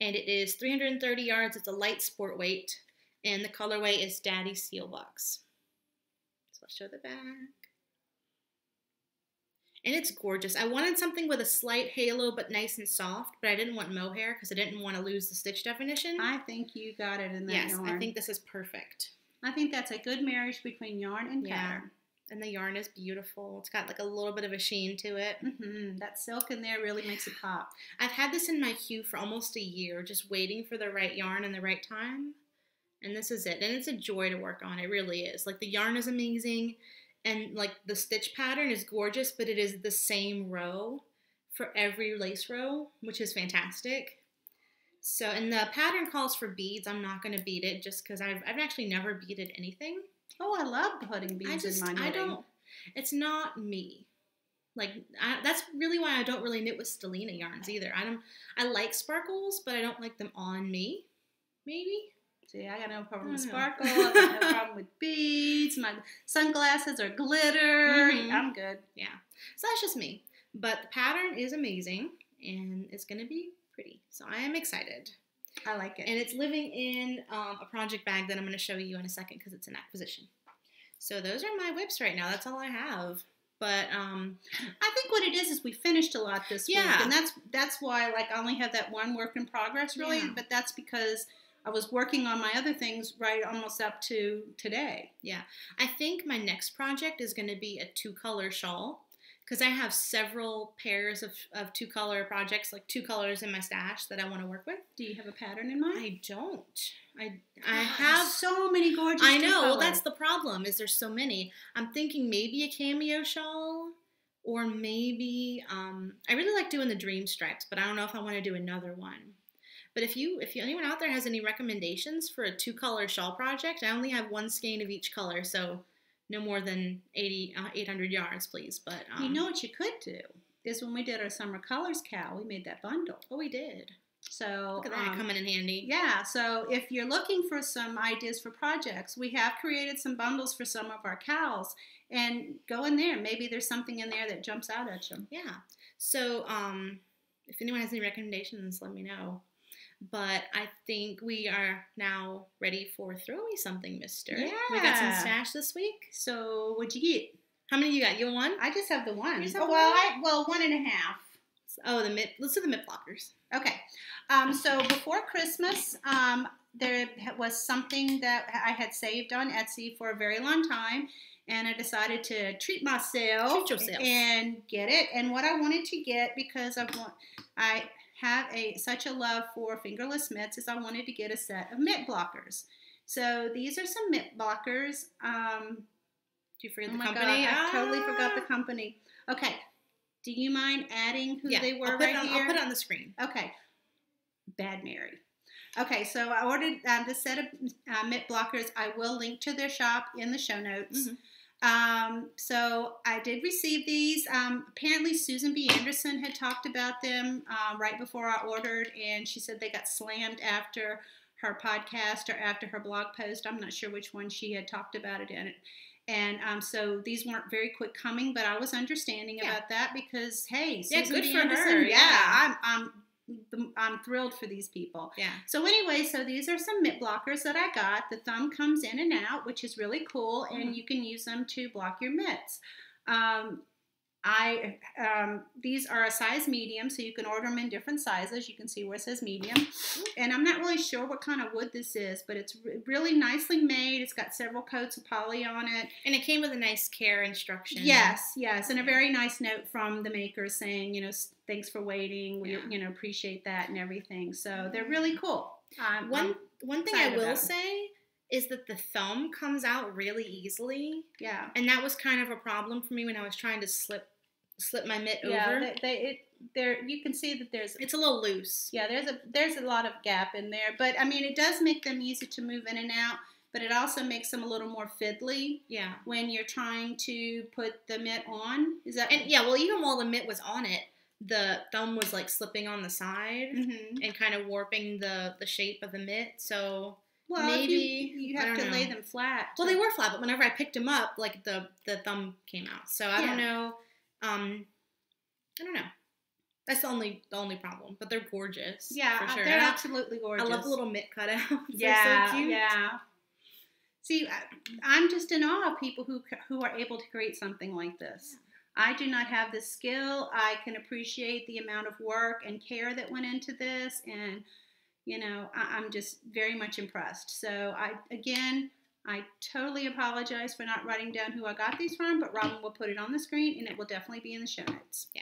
And it is 330 yards. It's a light sport weight, and the colorway is Daddy Sealbucks. So I'll show the back. And it's gorgeous. I wanted something with a slight halo but nice and soft, but I didn't want mohair because I didn't want to lose the stitch definition. I think you got it in that yarn. Yes, I think this is perfect. I think that's a good marriage between yarn and pattern. And the yarn is beautiful. It's got like a little bit of a sheen to it. That silk in there really makes it pop. I've had this in my queue for almost a year, just waiting for the right yarn and the right time. And this is it. And it's a joy to work on. It really is. Like the yarn is amazing. And like the stitch pattern is gorgeous, but it is the same row for every lace row, which is fantastic. So, and the pattern calls for beads. I'm not going to bead it just because I've actually never beaded anything. Oh, I love putting beads in my knitting. It's not me. Like, that's really why I don't really knit with Stellina yarns either. I like sparkles, but I don't like them on me, maybe. See, I got no problem with sparkle. I got no problem with beads. My sunglasses are glitter. I'm good. Yeah. So that's just me. But the pattern is amazing, and it's going to be pretty. So I am excited. I like it. And it's living in a project bag that I'm going to show you in a second because it's an acquisition. So those are my whips right now. That's all I have. But I think what it is we finished a lot this week. And that's why like I only have that one work in progress really. Yeah. But that's because I was working on my other things right almost up to today. Yeah. I think my next project is going to be a 2-color shawl because I have several pairs of 2-color projects, like 2 colors in my stash that I want to work with. Do you have a pattern in mind? I don't. I have so many gorgeous I know. Well, that's the problem is there's so many. I'm thinking maybe a cameo shawl or maybe I really like doing the dream stripes, but I don't know if I want to do another one. But if anyone out there has any recommendations for a 2-color shawl project, I only have 1 skein of each color, so no more than 800 yards, please. But you know what you could do is when we did our summer colors cowl, we made that bundle. Oh, we did. So look at that coming in handy. Yeah. So if you're looking for some ideas for projects, we have created some bundles for some of our cowls, and go in there. Maybe there's something in there that jumps out at you. Yeah. So if anyone has any recommendations, let me know. But I think we are now ready for Throw Me Something, mister. Yeah. We got some stash this week. So what'd you get? How many you got? You one? I just have the one. You just have one? Well, 1.5. Oh, let's do the mitt blockers. Okay. So before Christmas, there was something that I had saved on Etsy for a very long time, and I decided to treat myself and get it. And what I wanted to get, because I have such a love for fingerless mitts, is I wanted to get a set of mitt blockers. So these are some mitt blockers. Do you forget the company? God, I totally forgot the company. Okay. Do you mind adding who they were right here? I'll put it on the screen. Okay. Bad Mary. Okay, so I ordered this set of mitt blockers. I will link to their shop in the show notes. So I did receive these. Apparently Susan B. Anderson had talked about them right before I ordered, and she said they got slammed after her podcast or after her blog post. I'm not sure which one she had talked about it in. And so these weren't very quick coming, but I was understanding about that because, hey, Susan good B. for Anderson, her. Yeah, I'm thrilled for these people. Yeah. So anyway, so these are some mitt blockers that I got. The thumb comes in and out, which is really cool, and you can use them to block your mitts. These are a size medium, so you can order them in different sizes. You can see where it says medium. And I'm not really sure what kind of wood this is, but it's really nicely made. It's got several coats of poly on it. And it came with a nice care instruction. Yes, and a very nice note from the maker saying, thanks for waiting. We, appreciate that and everything. So they're really cool. One thing I will say is that the thumb comes out really easily. Yeah. And that was kind of a problem for me when I was trying to slip my mitt over. Yeah, there you can see that it's a little loose. Yeah, there's a lot of gap in there, but I mean it does make them easy to move in and out, but it also makes them a little more fiddly. Yeah. When you're trying to put the mitt on. Is that? And yeah, well, even while the mitt was on it, the thumb was like slipping on the side and kind of warping the shape of the mitt. So maybe you have to lay them flat. Well, they were flat, but whenever I picked them up, like the thumb came out. So I don't know. I don't know. That's the only problem, but they're gorgeous. Yeah, for sure. They're absolutely gorgeous. I love the little mitt cutouts. Yeah, so cute. Yeah. See, I'm just in awe of people who are able to create something like this. Yeah. I do not have the skill. I can appreciate the amount of work and care that went into this, and I'm just very much impressed. So I totally apologize for not writing down who I got these from, but Robin will put it on the screen, and it will definitely be in the show notes. Yeah.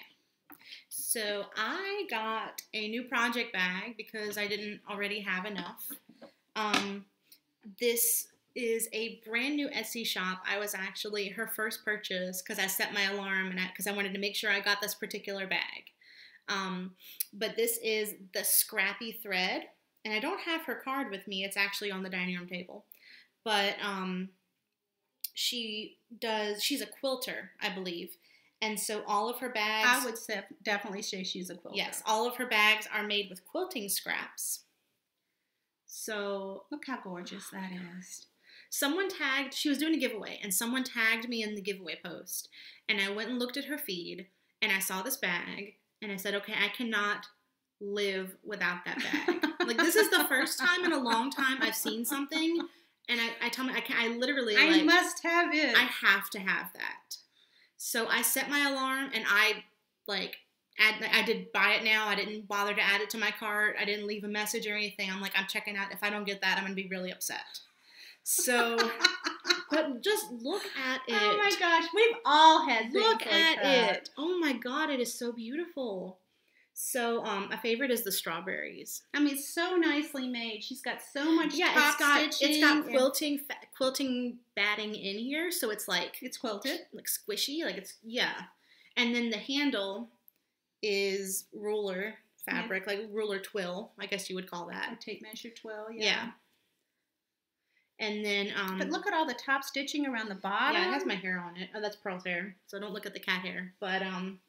So I got a new project bag because I didn't already have enough. This is a brand new Etsy shop. I was actually her first purchase because I set my alarm and because I wanted to make sure I got this particular bag. But this is the Scrappy Thread, and I don't have her card with me. It's actually on the dining room table. But she's a quilter, I believe. And so all of her bags... I would definitely say she's a quilter. Yes, all of her bags are made with quilting scraps. So... Look how gorgeous that is. She was doing a giveaway, and someone tagged me in the giveaway post. And I went and looked at her feed, and I saw this bag, and I said, okay, I cannot live without that bag. Like, this is the first time in a long time I've seen something, and I tell me, I literally, I must have it. I have to have that. So I set my alarm, and I did buy it now. I didn't bother to add it to my cart. I didn't leave a message or anything. I'm like, I'm checking out. If I don't get that, I'm going to be really upset. So, but just look at it. Oh my gosh, we've all had things look like at that. it. Oh my God, it is so beautiful. So, my favorite is the strawberries. I mean, it's so nicely made. She's got so much top stitching. It's got quilting batting in here, so it's like it's quilted, like squishy, like it's And then the handle is ruler fabric, like ruler twill, I guess you would call that. A tape measure twill, yeah. And then, but look at all the top stitching around the bottom. Yeah, it has my hair on it. Oh, that's Pearl's hair, so don't look at the cat hair. But,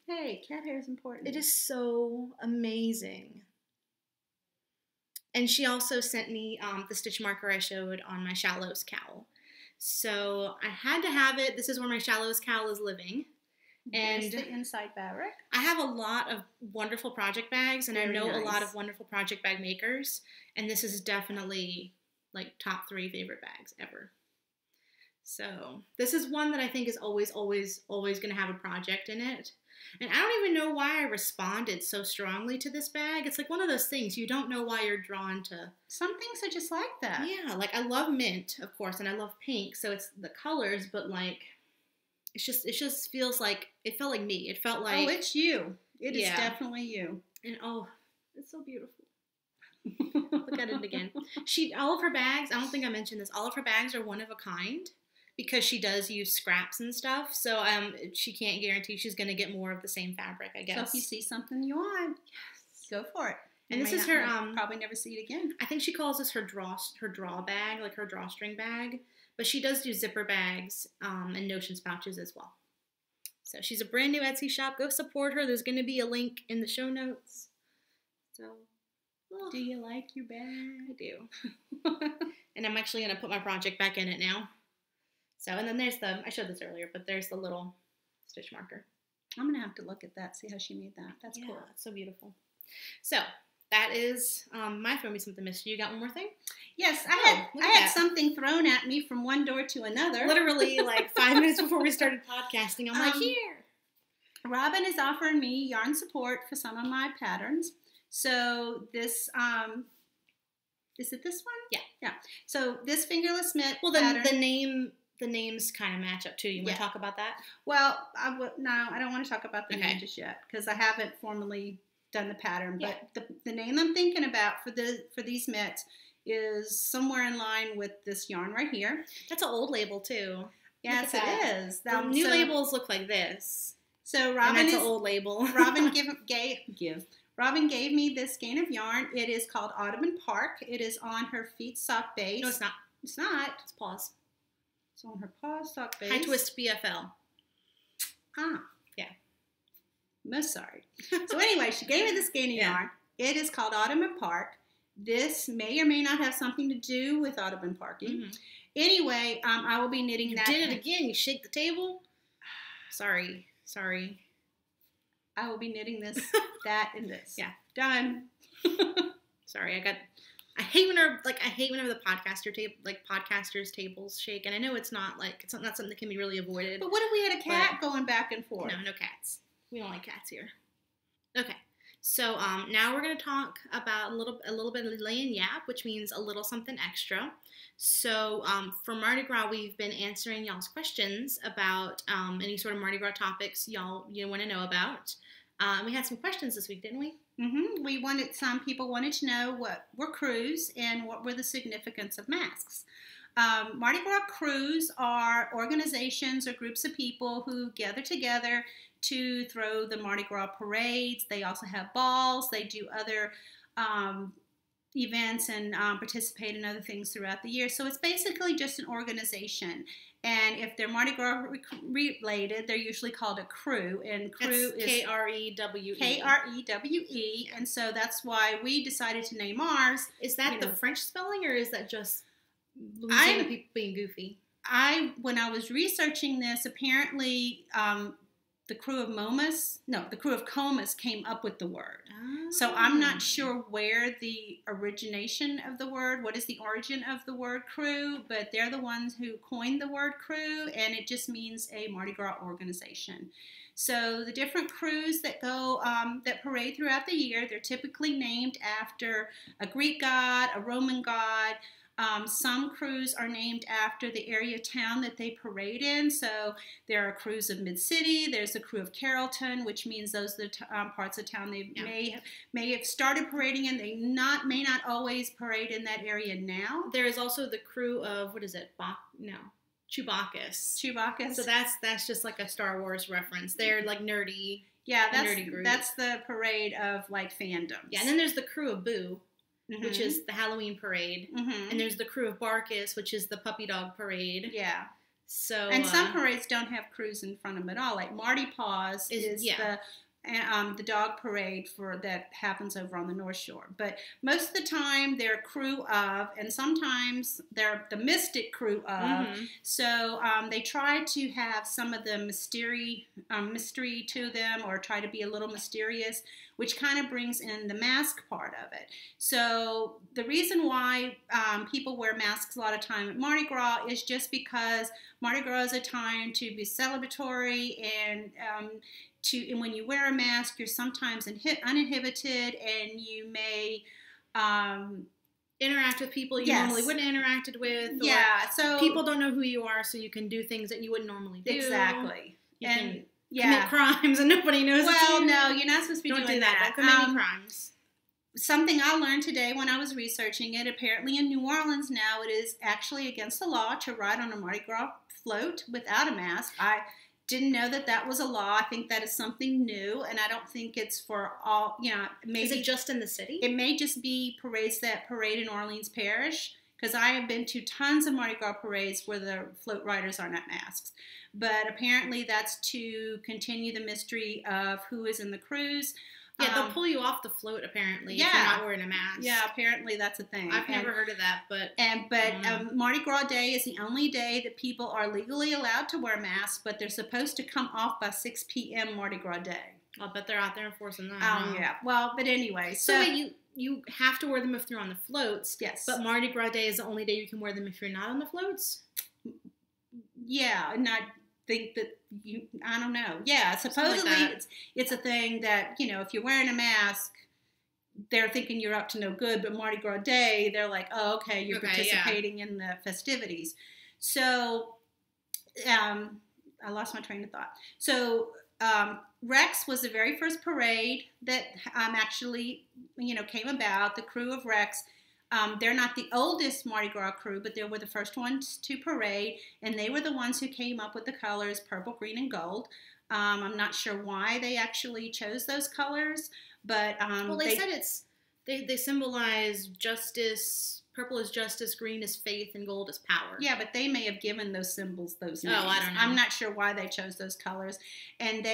hey, cat hair is important. It is so amazing. And she also sent me the stitch marker I showed on my Shallows cowl. So I had to have it. This is where my Shallows cowl is living. And there's the inside fabric. I have a lot of wonderful project bags, and Very I know nice. a lot of wonderful project bag makers. And this is definitely like top 3 favorite bags ever. So this is one that I think is always going to have a project in it. And I don't even know why I responded so strongly to this bag. It's like one of those things you don't know why you're drawn to. Some things are just like that. Yeah, like I love mint, of course, and I love pink, so it's the colors, but like it just feels like it felt like me. It felt like it's you. It is definitely you. And it's so beautiful. Look at it again. All of her bags, I don't think I mentioned this, all of her bags are one of a kind because she does use scraps and stuff. So she can't guarantee she's going to get more of the same fabric, I guess. So if you see something you want, go for it. And this is her probably never see it again. I think she calls this her draw bag, like her drawstring bag. But she does do zipper bags and notions pouches as well. So she's a brand new Etsy shop. Go support her. There's going to be a link in the show notes. So, do you like your bag? I do. And I'm actually going to put my project back in it now. So, and then there's I showed this earlier, but there's the little stitch marker. I'm going to have to look at that, see how she made that. That's cool. It's so beautiful. So, that is my Throw Me Something Mystery. You got one more thing? Yes, I had something thrown at me from one door to another. Literally like 5 minutes before we started podcasting. I'm like, here. Robin is offering me yarn support for some of my patterns. So this, is it this one? Yeah. Yeah. So this fingerless mitt pattern. The names kind of match up too. You want to talk about that? Well, no, I don't want to talk about the name just yet because I haven't formally done the pattern. But the name I'm thinking about for these mitts is somewhere in line with this yarn right here. That's an old label too. Yes, it is. The new labels look like this. So Robin, and that's an old label. Robin Robin gave me this skein of yarn. It is called Audubon Park. It is on her feet sock base. No, it's not. It's not. It's paws. It's on her paws sock base. High twist BFL. Ah. Yeah. Most sorry. So anyway, she gave me this skein of yarn. It is called Audubon Park. This may or may not have something to do with Audubon Parking. Mm-hmm. Anyway, I will be knitting that. You did it again. You shake the table. Sorry. I will be knitting this, that, and this. Yeah. Done. Sorry, I hate whenever the podcasters tables shake, and I know it's not something that can be really avoided. But what if we had a cat going back and forth? No cats. We don't like cats here. Okay. So now we're going to talk about a little bit of lay and yap, which means a little something extra. So for Mardi Gras, we've been answering y'all's questions about any sort of Mardi Gras topics y'all want to know about. We had some questions this week, didn't we? Mm-hmm. Some people wanted to know what were crews and what were the significance of masks. Mardi Gras crews are organizations or groups of people who gather together to throw the Mardi Gras parades. They also have balls. They do other events and participate in other things throughout the year. So it's basically just an organization. And if they're Mardi Gras related, they're usually called a crew. And crew is K-R-E-W-E. K-R-E-W-E. And so that's why we decided to name ours. Is that the French spelling, or is that just Louisiana people being goofy? When I was researching this, apparently the crew of Comus came up with the word. Oh. So I'm not sure where the origination of the word, what is the origin of the word crew, but they're the ones who coined the word crew, and it just means a Mardi Gras organization. So the different crews that go, that parade throughout the year, they're typically named after a Greek god, a Roman god. Some crews are named after the area of town that they parade in. So there are crews of Mid-City. There's a crew of Carrollton, which means those are the parts of town they may have started parading in. They may not always parade in that area now. There is also the crew of, what is it? Chewbacca's. So that's just like a Star Wars reference. They're like nerdy. Yeah, that's the parade of like fandoms. Yeah, and then there's the crew of Boo. Mm-hmm. Which is the Halloween parade. Mm-hmm. And there's the crew of Barkus, which is the puppy dog parade. Yeah. So and some parades don't have crews in front of them at all. Like Mardi Paws is the dog parade that happens over on the North Shore. But most of the time they're a crew of, and sometimes they're the mystic crew of. Mm-hmm. So they try to have some of the mystery to them, or try to be a little mysterious, which kind of brings in the mask part of it. So the reason why people wear masks a lot of time at Mardi Gras is just because Mardi Gras is a time to be celebratory, and when you wear a mask, you're sometimes uninhibited, and you may interact with people you normally wouldn't have interacted with. Yeah, so people don't know who you are, so you can do things that you wouldn't normally do. Exactly. You can commit crimes, and nobody knows. Well, no, you're not supposed to be doing that. Don't commit any crimes. Something I learned today when I was researching it, apparently in New Orleans now, it is actually against the law to ride on a Mardi Gras float without a mask. I didn't know that was a law. I think that is something new, and I don't think it's for all, maybe. Is it just in the city? It may just be parades that parade in Orleans Parish, because I have been to tons of Mardi Gras parades where the float riders are not masked. But apparently that's to continue the mystery of who is in the cruise. Yeah, they'll pull you off the float, apparently, if you're not wearing a mask. Yeah, apparently that's a thing. I've never heard of that, but... Mardi Gras Day is the only day that people are legally allowed to wear masks, but they're supposed to come off by 6 p.m. Mardi Gras Day. I'll bet they're out there enforcing that. Yeah. Well, but anyway. So wait, you have to wear them if you're on the floats. Yes. But Mardi Gras Day is the only day you can wear them if you're not on the floats? Yeah, and I think that I don't know. Yeah, supposedly it's a thing that, if you're wearing a mask, they're thinking you're up to no good, but Mardi Gras Day, they're like, oh, okay, you're participating in the festivities. So, I lost my train of thought. So, Rex was the very first parade that actually, came about. The crew of Rex They're not the oldest Mardi Gras crew, but they were the first ones to parade, and they were the ones who came up with the colors purple, green, and gold. I'm not sure why they actually chose those colors, but well, they said they symbolize justice. Purple is justice, green is faith, and gold is power. Yeah, but they may have given those symbols those names. Oh, I don't know. I'm not sure why they chose those colors. And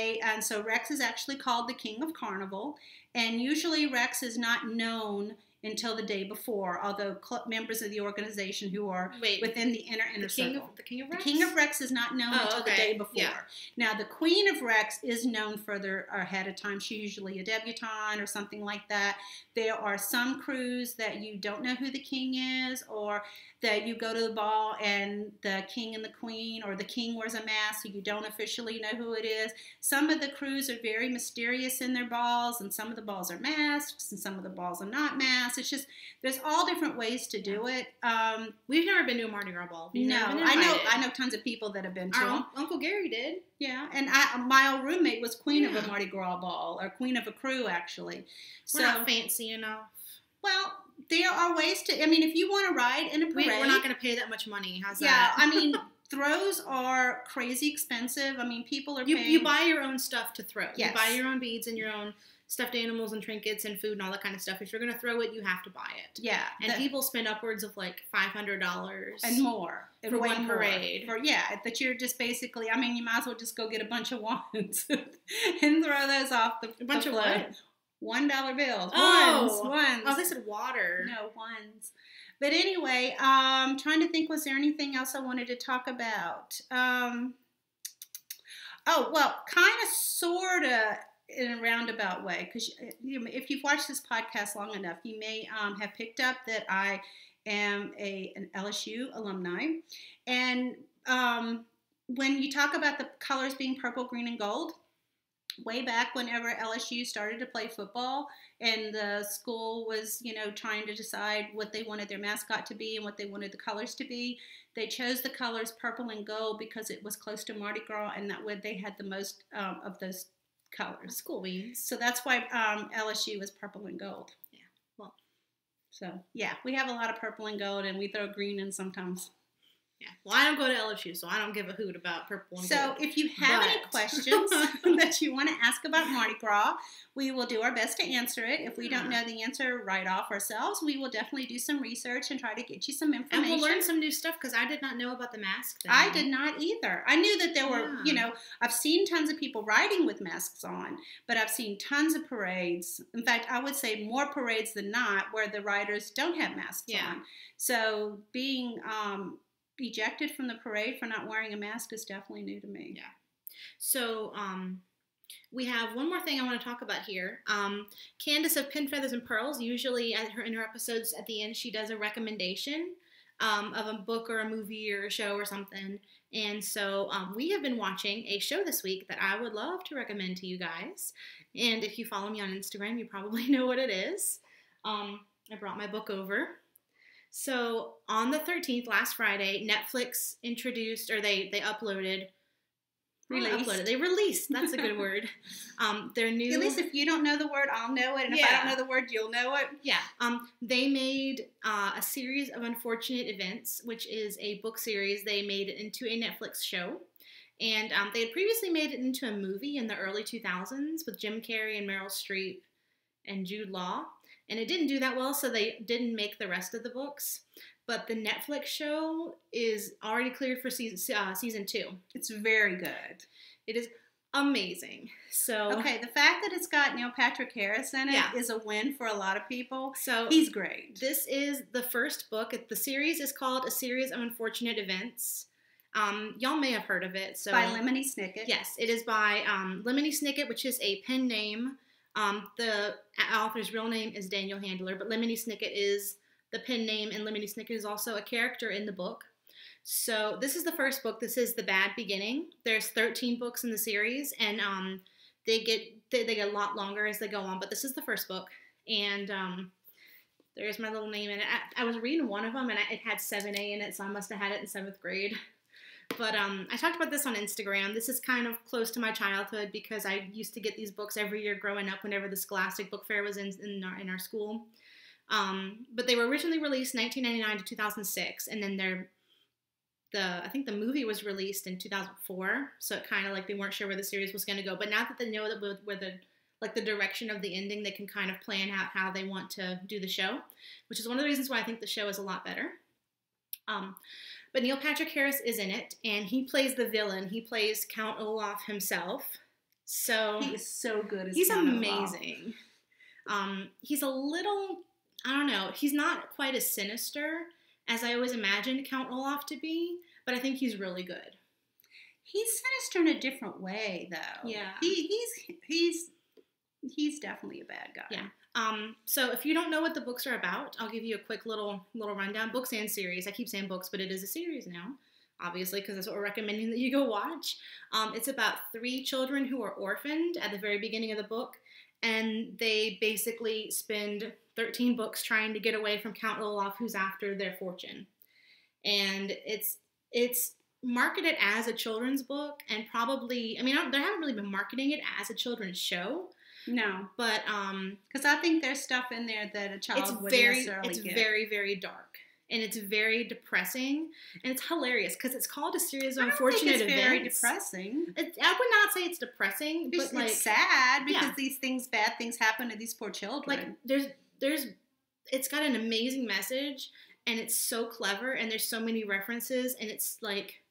so Rex is actually called the King of Carnival, and usually Rex is not known until the day before, although members of the organization who are within the inner circle. The King of Rex? The King of Rex is not known until the day before. Yeah. Now, the Queen of Rex is known further ahead of time. She's usually a debutante or something like that. There are some crews that you don't know who the king is, or that you go to the ball and the king and the queen, or the king wears a mask so you don't officially know who it is. Some of the crews are very mysterious in their balls, and some of the balls are masks, and some of the balls are not masks. It's just, there's all different ways to do it. We've never been to a Mardi Gras ball. I know tons of people that have been to them. Uncle Gary did. Yeah, and my old roommate was queen of a Mardi Gras ball, or queen of a crew, actually. We're not fancy enough. Well, there are ways to, if you want to ride in a parade. We're not going to pay that much money. How's that? Yeah, throws are crazy expensive. people are paying. You buy your own stuff to throw. Yes. You buy your own beads and your own stuffed animals and trinkets and food and all that kind of stuff. If you're going to throw it, you have to buy it. Yeah. And people spend upwards of like $500. And more. For one parade. That you're just basically, you might as well just go get a bunch of wands and throw those off the A bunch of what? $1 bills. Ones. Oh, they said water. No, ones. But anyway, trying to think, was there anything else I wanted to talk about? Kind of, sort of, in a roundabout way, because if you've watched this podcast long enough, you may have picked up that I am an LSU alumni. And when you talk about the colors being purple, green, and gold, way back whenever LSU started to play football and the school was, trying to decide what they wanted their mascot to be and what they wanted the colors to be, they chose the colors purple and gold because it was close to Mardi Gras, and that way they had the most of those colors. School beans. So that's why LSU was purple and gold. Yeah. Well. So, yeah, we have a lot of purple and gold, and we throw green in sometimes. Yeah. Well, I don't go to LSU, so I don't give a hoot about purple and gold. So if you have any questions that you want to ask about Mardi Gras, we will do our best to answer it. If we don't know the answer right off ourselves, we will definitely do some research and try to get you some information. And we'll learn some new stuff, because I did not know about the mask thing. I did not either. I knew that there were, I've seen tons of people riding with masks on, but I've seen tons of parades. In fact, I would say more parades than not where the riders don't have masks on. So being ejected from the parade for not wearing a mask is definitely new to me. Yeah. So we have one more thing I want to talk about here. Candace of Pin, Feathers, and Pearls, usually in her episodes at the end, she does a recommendation of a book or a movie or a show or something. And so we have been watching a show this week that I would love to recommend to you guys. And if you follow me on Instagram, you probably know what it is. I brought my book over. So on the 13th, last Friday, Netflix introduced, or they uploaded, they released, that's a good word, their new... At least if you don't know the word, I'll know it, and if I don't know the word, you'll know it. Yeah. They made a series of unfortunate events, which is a book series. They made it into a Netflix show. And they had previously made it into a movie in the early 2000s with Jim Carrey and Meryl Streep and Jude Law. And it didn't do that well, so they didn't make the rest of the books. But the Netflix show is already cleared for season 2. It's very good. It is amazing. So okay, the fact that it's got Neil Patrick Harris in it is a win for a lot of people. So he's great. This is the first book. The series is called A Series of Unfortunate Events. Y'all may have heard of it. So by Lemony Snicket. Yes, it is by Lemony Snicket, which is a pen name. The author's real name is Daniel Handler, but Lemony Snicket is the pen name, and Lemony Snicket is also a character in the book. So this is the first book. This is The Bad Beginning. There's 13 books in the series, and they get a lot longer as they go on, but this is the first book. And there's my little name in it. I was reading one of them, and it had 7A in it, so I must have had it in 7th grade. But I talked about this on Instagram. This is kind of close to my childhood because I used to get these books every year growing up whenever the Scholastic Book Fair was in our school. But they were originally released 1999 to 2006, and then I think the movie was released in 2004, so it kind of like they weren't sure where the series was going to go. But now that they know that where the direction of the ending, they can kind of plan out how they want to do the show, which is one of the reasons why I think the show is a lot better. But Neil Patrick Harris is in it, and he plays the villain. He plays Count Olaf himself. So he is so good as he's Count amazing. He's a little, I don't know, he's not quite as sinister as I always imagined Count Olaf to be, but I think he's really good. He's sinister in a different way, though. Yeah. He's definitely a bad guy. Yeah. So if you don't know what the books are about, I'll give you a quick little rundown. Books and series. I keep saying books, but it is a series now, obviously, because that's what we're recommending that you go watch. It's about 3 children who are orphaned at the very beginning of the book, and they basically spend 13 books trying to get away from Count Olaf, who's after their fortune. And it's marketed as a children's book, and probably, I mean, they haven't really been marketing it as a children's show. No, but because I think there's stuff in there that a child wouldn't necessarily get. It's very, very dark, and it's very depressing, and it's hilarious because it's called A Series of Unfortunate Events. Very depressing. I would not say it's depressing, but it's sad because bad things happen to these poor children. Like it's got an amazing message, and it's so clever, and there's so many references, and it's like,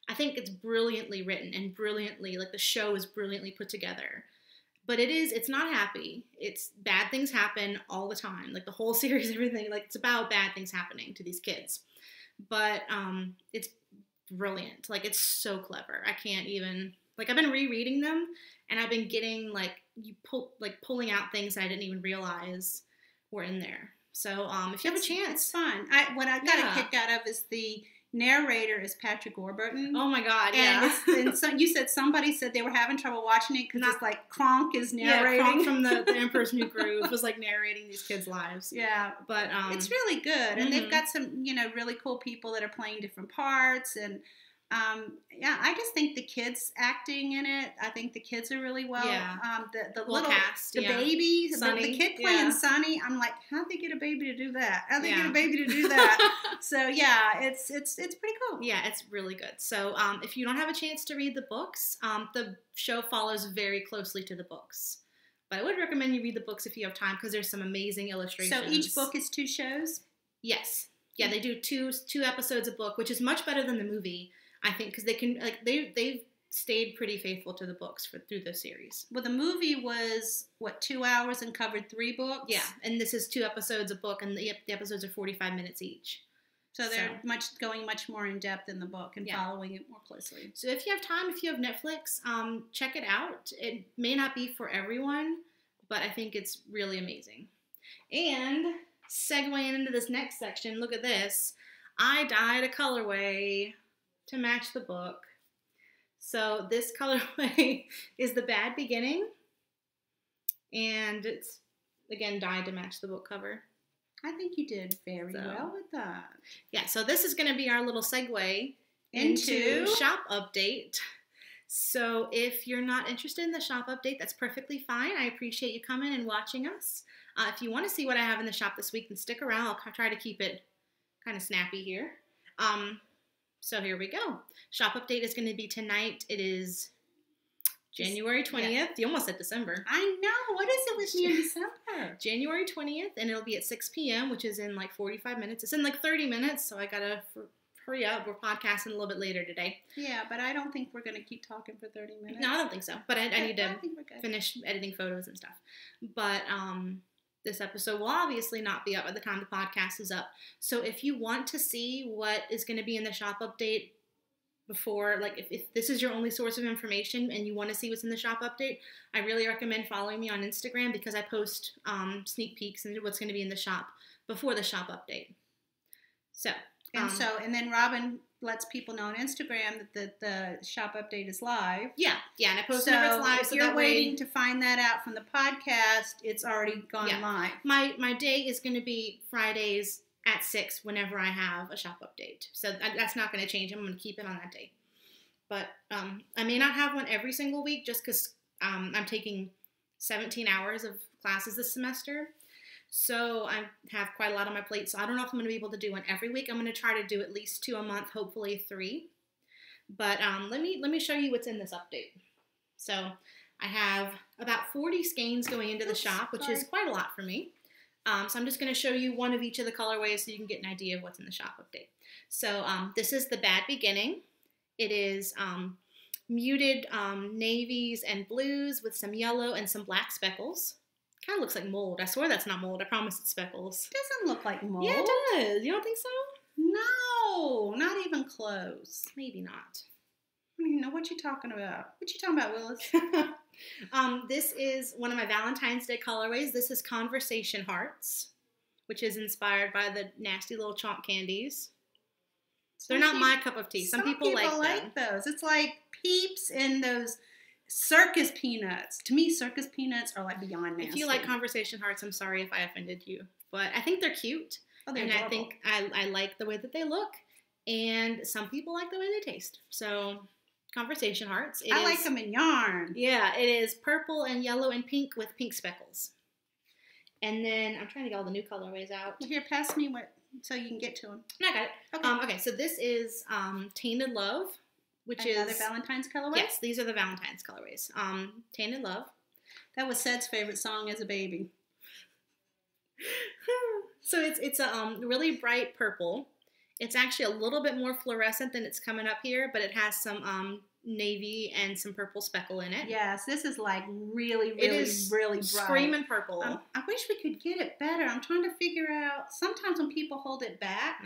I think it's brilliantly written and brilliantly, like the show is brilliantly put together. But it's not happy. It's bad things happen all the time. Like the whole series, everything, like it's about bad things happening to these kids. But it's brilliant. Like it's so clever. I can't even, like I've been rereading them, and I've been getting pulling out things I didn't even realize were in there. So if you have a chance. It's fun. What I got a kick out of is the narrator is Patrick Warburton. Oh my God, yeah. And so you said somebody said they were having trouble watching it because it's like Kronk is narrating. Yeah, Kronk from the Emperor's New Groove was like narrating these kids' lives. Yeah, but it's really good, and they've got some really cool people that are playing different parts, and I just think the kids acting in it. I think the kids are really well. Yeah. The little cast, the baby, the kid playing Sonny. I'm like, how'd they get a baby to do that? How'd they get a baby to do that? So yeah, it's pretty cool. Yeah, it's really good. So if you don't have a chance to read the books, the show follows very closely to the books. But I would recommend you read the books if you have time because there's some amazing illustrations. So each book is 2 shows? Yes. Yeah, they do two episodes a book, which is much better than the movie. I think because they can they've stayed pretty faithful to the books through the series. Well, the movie was 2 hours and covered 3 books. Yeah, and this is 2 episodes a book, and the episodes are 45 minutes each. So they're going much more in depth in the book and following it more closely. So if you have time, if you have Netflix, check it out. It may not be for everyone, but I think it's really amazing. And segueing into this next section, look at this. I dyed a colorway to match the book. So this colorway is The Bad Beginning, and it's again dyed to match the book cover. I think you did very well with that. Yeah, so this is going to be our little segue into shop update. So if you're not interested in the shop update, that's perfectly fine. I appreciate you coming and watching us. If you want to see what I have in the shop this week, then stick around. I'll try to keep it kind of snappy here. So here we go. Shop update is going to be tonight. It is January 20th. Yeah. You almost said December. I know. What is it with me in December? January 20th, and it'll be at 6 p.m., which is in like 45 minutes. It's in like 30 minutes, so I got to hurry up. We're podcasting a little bit later today. Yeah, but I don't think we're going to keep talking for 30 minutes. No, I don't think so. But I need to finish editing photos and stuff. But this episode will obviously not be up by the time the podcast is up. So if you want to see what is going to be in the shop update before, like if this is your only source of information and you want to see what's in the shop update, I really recommend following me on Instagram because I post sneak peeks into what's going to be in the shop before the shop update. So. And then Robin lets people know on Instagram that the shop update is live. Yeah, and I post whenever it's live. If you're waiting to find that out from the podcast, it's already gone live. My day is going to be Fridays at 6 whenever I have a shop update. So that's not going to change. I'm going to keep it on that day. But I may not have one every single week just because I'm taking 17 hours of classes this semester. So I have quite a lot on my plate, so I don't know if I'm going to be able to do one every week. I'm going to try to do at least 2 a month, hopefully 3. But let me show you what's in this update. So I have about 40 skeins going into the shop, which is quite a lot for me. So I'm just going to show you one of each of the colorways so you can get an idea of what's in the shop update. So this is the Bad Beginning. It is muted navies and blues with some yellow and some black speckles. Kind of looks like mold. I swear that's not mold. I promise it's speckles. It doesn't look like mold. Yeah, it does. You don't think so? No, not even close. Maybe not. I don't even know what you're talking about. What you talking about, Willis? This is one of my Valentine's Day colorways. This is Conversation Hearts, which is inspired by the nasty little chalk candies. They're not my cup of tea. Some people like those. It's like Peeps and those circus peanuts. To me, circus peanuts are like beyond nasty. If you like Conversation Hearts, I'm sorry if I offended you. But I think they're cute. Oh, they're and adorable. I think I like the way that they look. And some people like the way they taste. So, Conversation Hearts. I like them in yarn. Yeah, it is purple and yellow and pink with pink speckles. And then, I'm trying to get all the new colorways out. Here, pass me what, so you can get to them. No, I got it. Okay, so this is Tainted Love, which is... Another Valentine's colorway? Yes, these are the Valentine's colorways. Tainted Love. That was Sed's favorite song as a baby. So it's a really bright purple. It's actually a little bit more fluorescent than it's coming up here, but it has some navy and some purple speckle in it. Yes, this is like really bright. Screaming purple. I wish we could get it better. I'm trying to figure out, sometimes when people hold it back,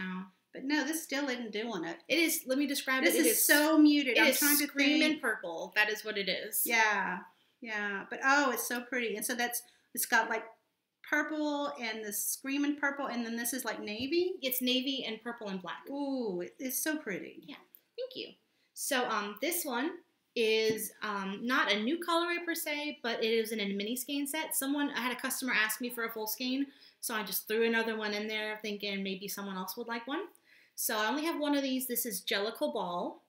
but no, this still isn't doing it. It is, let me describe this it. This is so muted. I'm trying to screaming purple. That is what it is. Yeah, but oh, it's so pretty. And so it's got like purple and the screaming purple, and then this is like navy. It's navy and purple and black. Ooh, it's so pretty. Yeah, thank you. So this one is not a new colorway per se, but it is in a mini skein set. I had a customer ask me for a full skein, so I just threw another one in there thinking maybe someone else would like one. So I only have one of these. This is Jellicle Ball,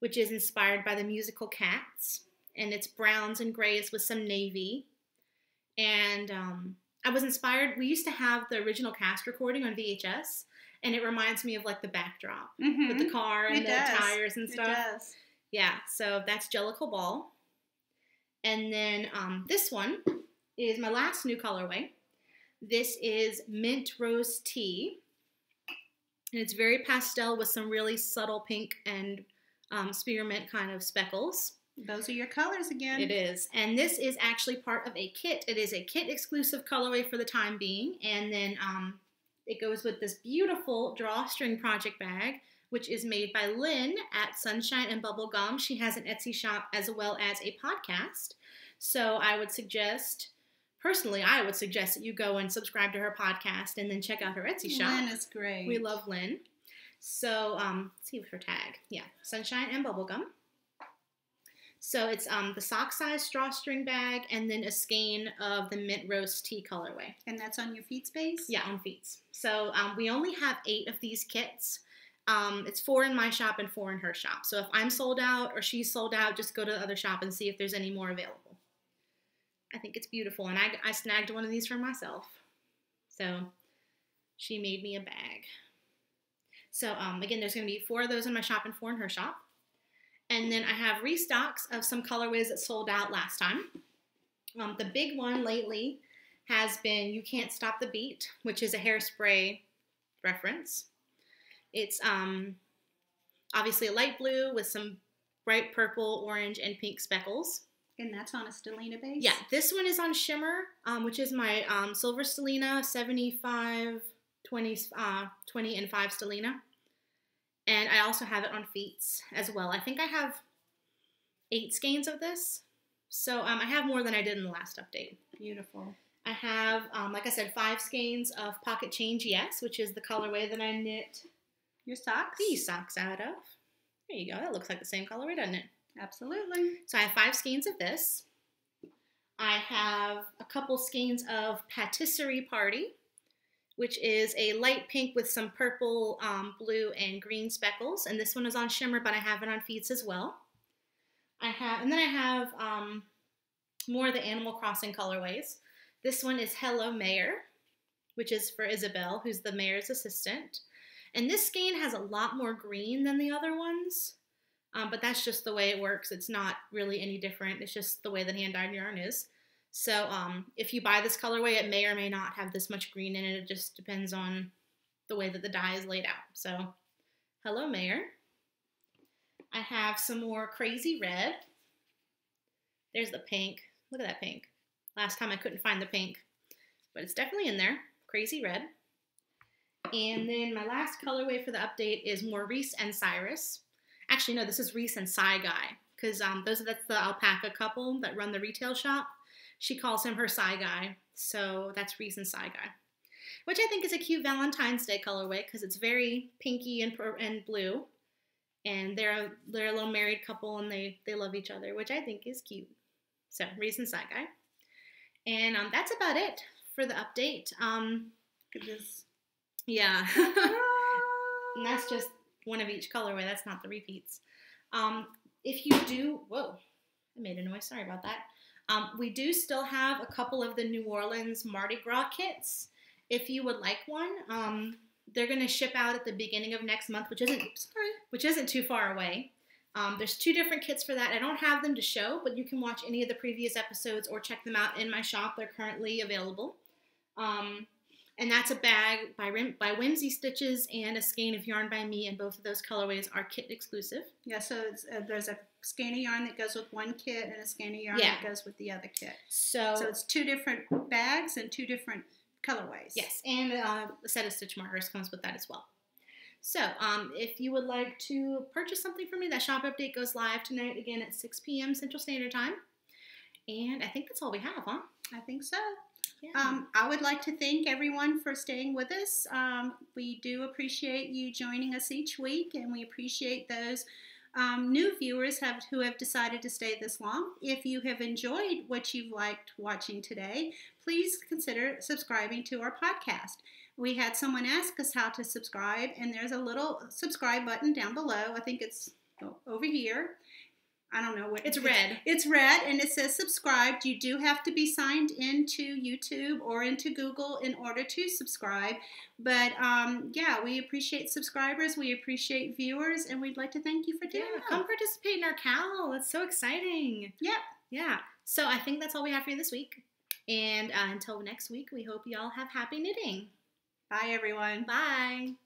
which is inspired by the musical Cats, and it's browns and grays with some navy. And I was inspired. We used to have the original cast recording on VHS, and it reminds me of like the backdrop with the car and the tires and stuff. It does. Yeah, so that's Jellicle Ball. And then this one is my last new colorway. This is Mint Rose Tea. And it's very pastel with some really subtle pink and spearmint kind of speckles. Those are your colors again. It is. And this is actually part of a kit. It is a kit exclusive colorway for the time being. And then it goes with this beautiful drawstring project bag, which is made by Lynn at Sunshine and Bubblegum. She has an Etsy shop as well as a podcast. So I would suggest that you go and subscribe to her podcast and then check out her Etsy shop. Lynn is great. We love Lynn. So let's see her tag. Yeah, Sunshine and Bubblegum. So it's the sock size drawstring bag and then a skein of the Mint Rose Tea colorway. And that's on your feet space? Yeah, on Feets. So we only have 8 of these kits. It's 4 in my shop and 4 in her shop. So if I'm sold out or she's sold out, just go to the other shop and see if there's any more available. I think it's beautiful. And I snagged one of these for myself. So she made me a bag. So again, there's going to be 4 of those in my shop and 4 in her shop. And then I have restocks of some colorways that sold out last time. The big one lately has been You Can't Stop the Beat, which is a Hairspray reference. It's obviously a light blue with some bright purple, orange, and pink speckles. And that's on a stellina base? Yeah, this one is on shimmer, which is my silver stellina, 75, 20, 20, and 5 stellina. And I also have it on Feets as well. I think I have 8 skeins of this. So I have more than I did in the last update. Beautiful. I have, like I said, 5 skeins of Pocket Change Yes, which is the colorway that I knit your socks? These socks out of. There you go. That looks like the same colorway, doesn't it? Absolutely. So I have 5 skeins of this. I have a couple skeins of Patisserie Party, which is a light pink with some purple, blue, and green speckles. And this one is on shimmer, but I have it on Feets as well. And then I have more of the Animal Crossing colorways. This one is Hello Mayor. which is for Isabel, who's the mayor's assistant. And this skein has a lot more green than the other ones, but that's just the way it works. It's not really any different. It's just the way that hand-dyed yarn is. So if you buy this colorway, it may or may not have this much green in it. It just depends on the way that the dye is laid out. So, hello, Mayor. I have some more crazy red. There's the pink. Look at that pink. Last time I couldn't find the pink, but it's definitely in there. Crazy red. And then my last colorway for the update is more Reese and Cyrus. Actually, no, this is Reese and Cy Guy, because that's the alpaca couple that run the retail shop. She calls him her Cy Guy, so that's Reese and Cy Guy, which I think is a cute Valentine's Day colorway because it's very pinky and blue, and they're a little married couple and they love each other, which I think is cute. So Reese and Cy Guy, and that's about it for the update. Look at this. Yeah, and that's just one of each colorway. That's not the repeats. If you do, whoa, I made a noise. Sorry about that. We do still have a couple of the New Orleans Mardi Gras kits. If you would like one, they're going to ship out at the beginning of next month, which isn't too far away. There's 2 different kits for that. I don't have them to show, but you can watch any of the previous episodes or check them out in my shop. They're currently available. And that's a bag by Whimsy Stitches and a skein of yarn by me, and both of those colorways are kit exclusive. Yeah, so there's a skein of yarn that goes with one kit and a skein of yarn that goes with the other kit. So it's 2 different bags and 2 different colorways. Yes, and a set of stitch markers comes with that as well. So if you would like to purchase something from me, that shop update goes live tonight again at 6 p.m. Central Standard Time. And I think that's all we have, huh? I think so. Yeah. I would like to thank everyone for staying with us. We do appreciate you joining us each week, and we appreciate those new viewers who have decided to stay this long. If you have enjoyed what you've liked watching today, please consider subscribing to our podcast. We had someone ask us how to subscribe, and there's a little subscribe button down below. I think it's over here. I don't know what it's red. It's red, and it says subscribed. You do have to be signed into YouTube or into Google in order to subscribe. But yeah, we appreciate subscribers, we appreciate viewers, and we'd like to thank you for doing that. Come participate in our cowl. That's so exciting. Yeah. So I think that's all we have for you this week. And until next week, we hope you all have happy knitting. Bye, everyone. Bye.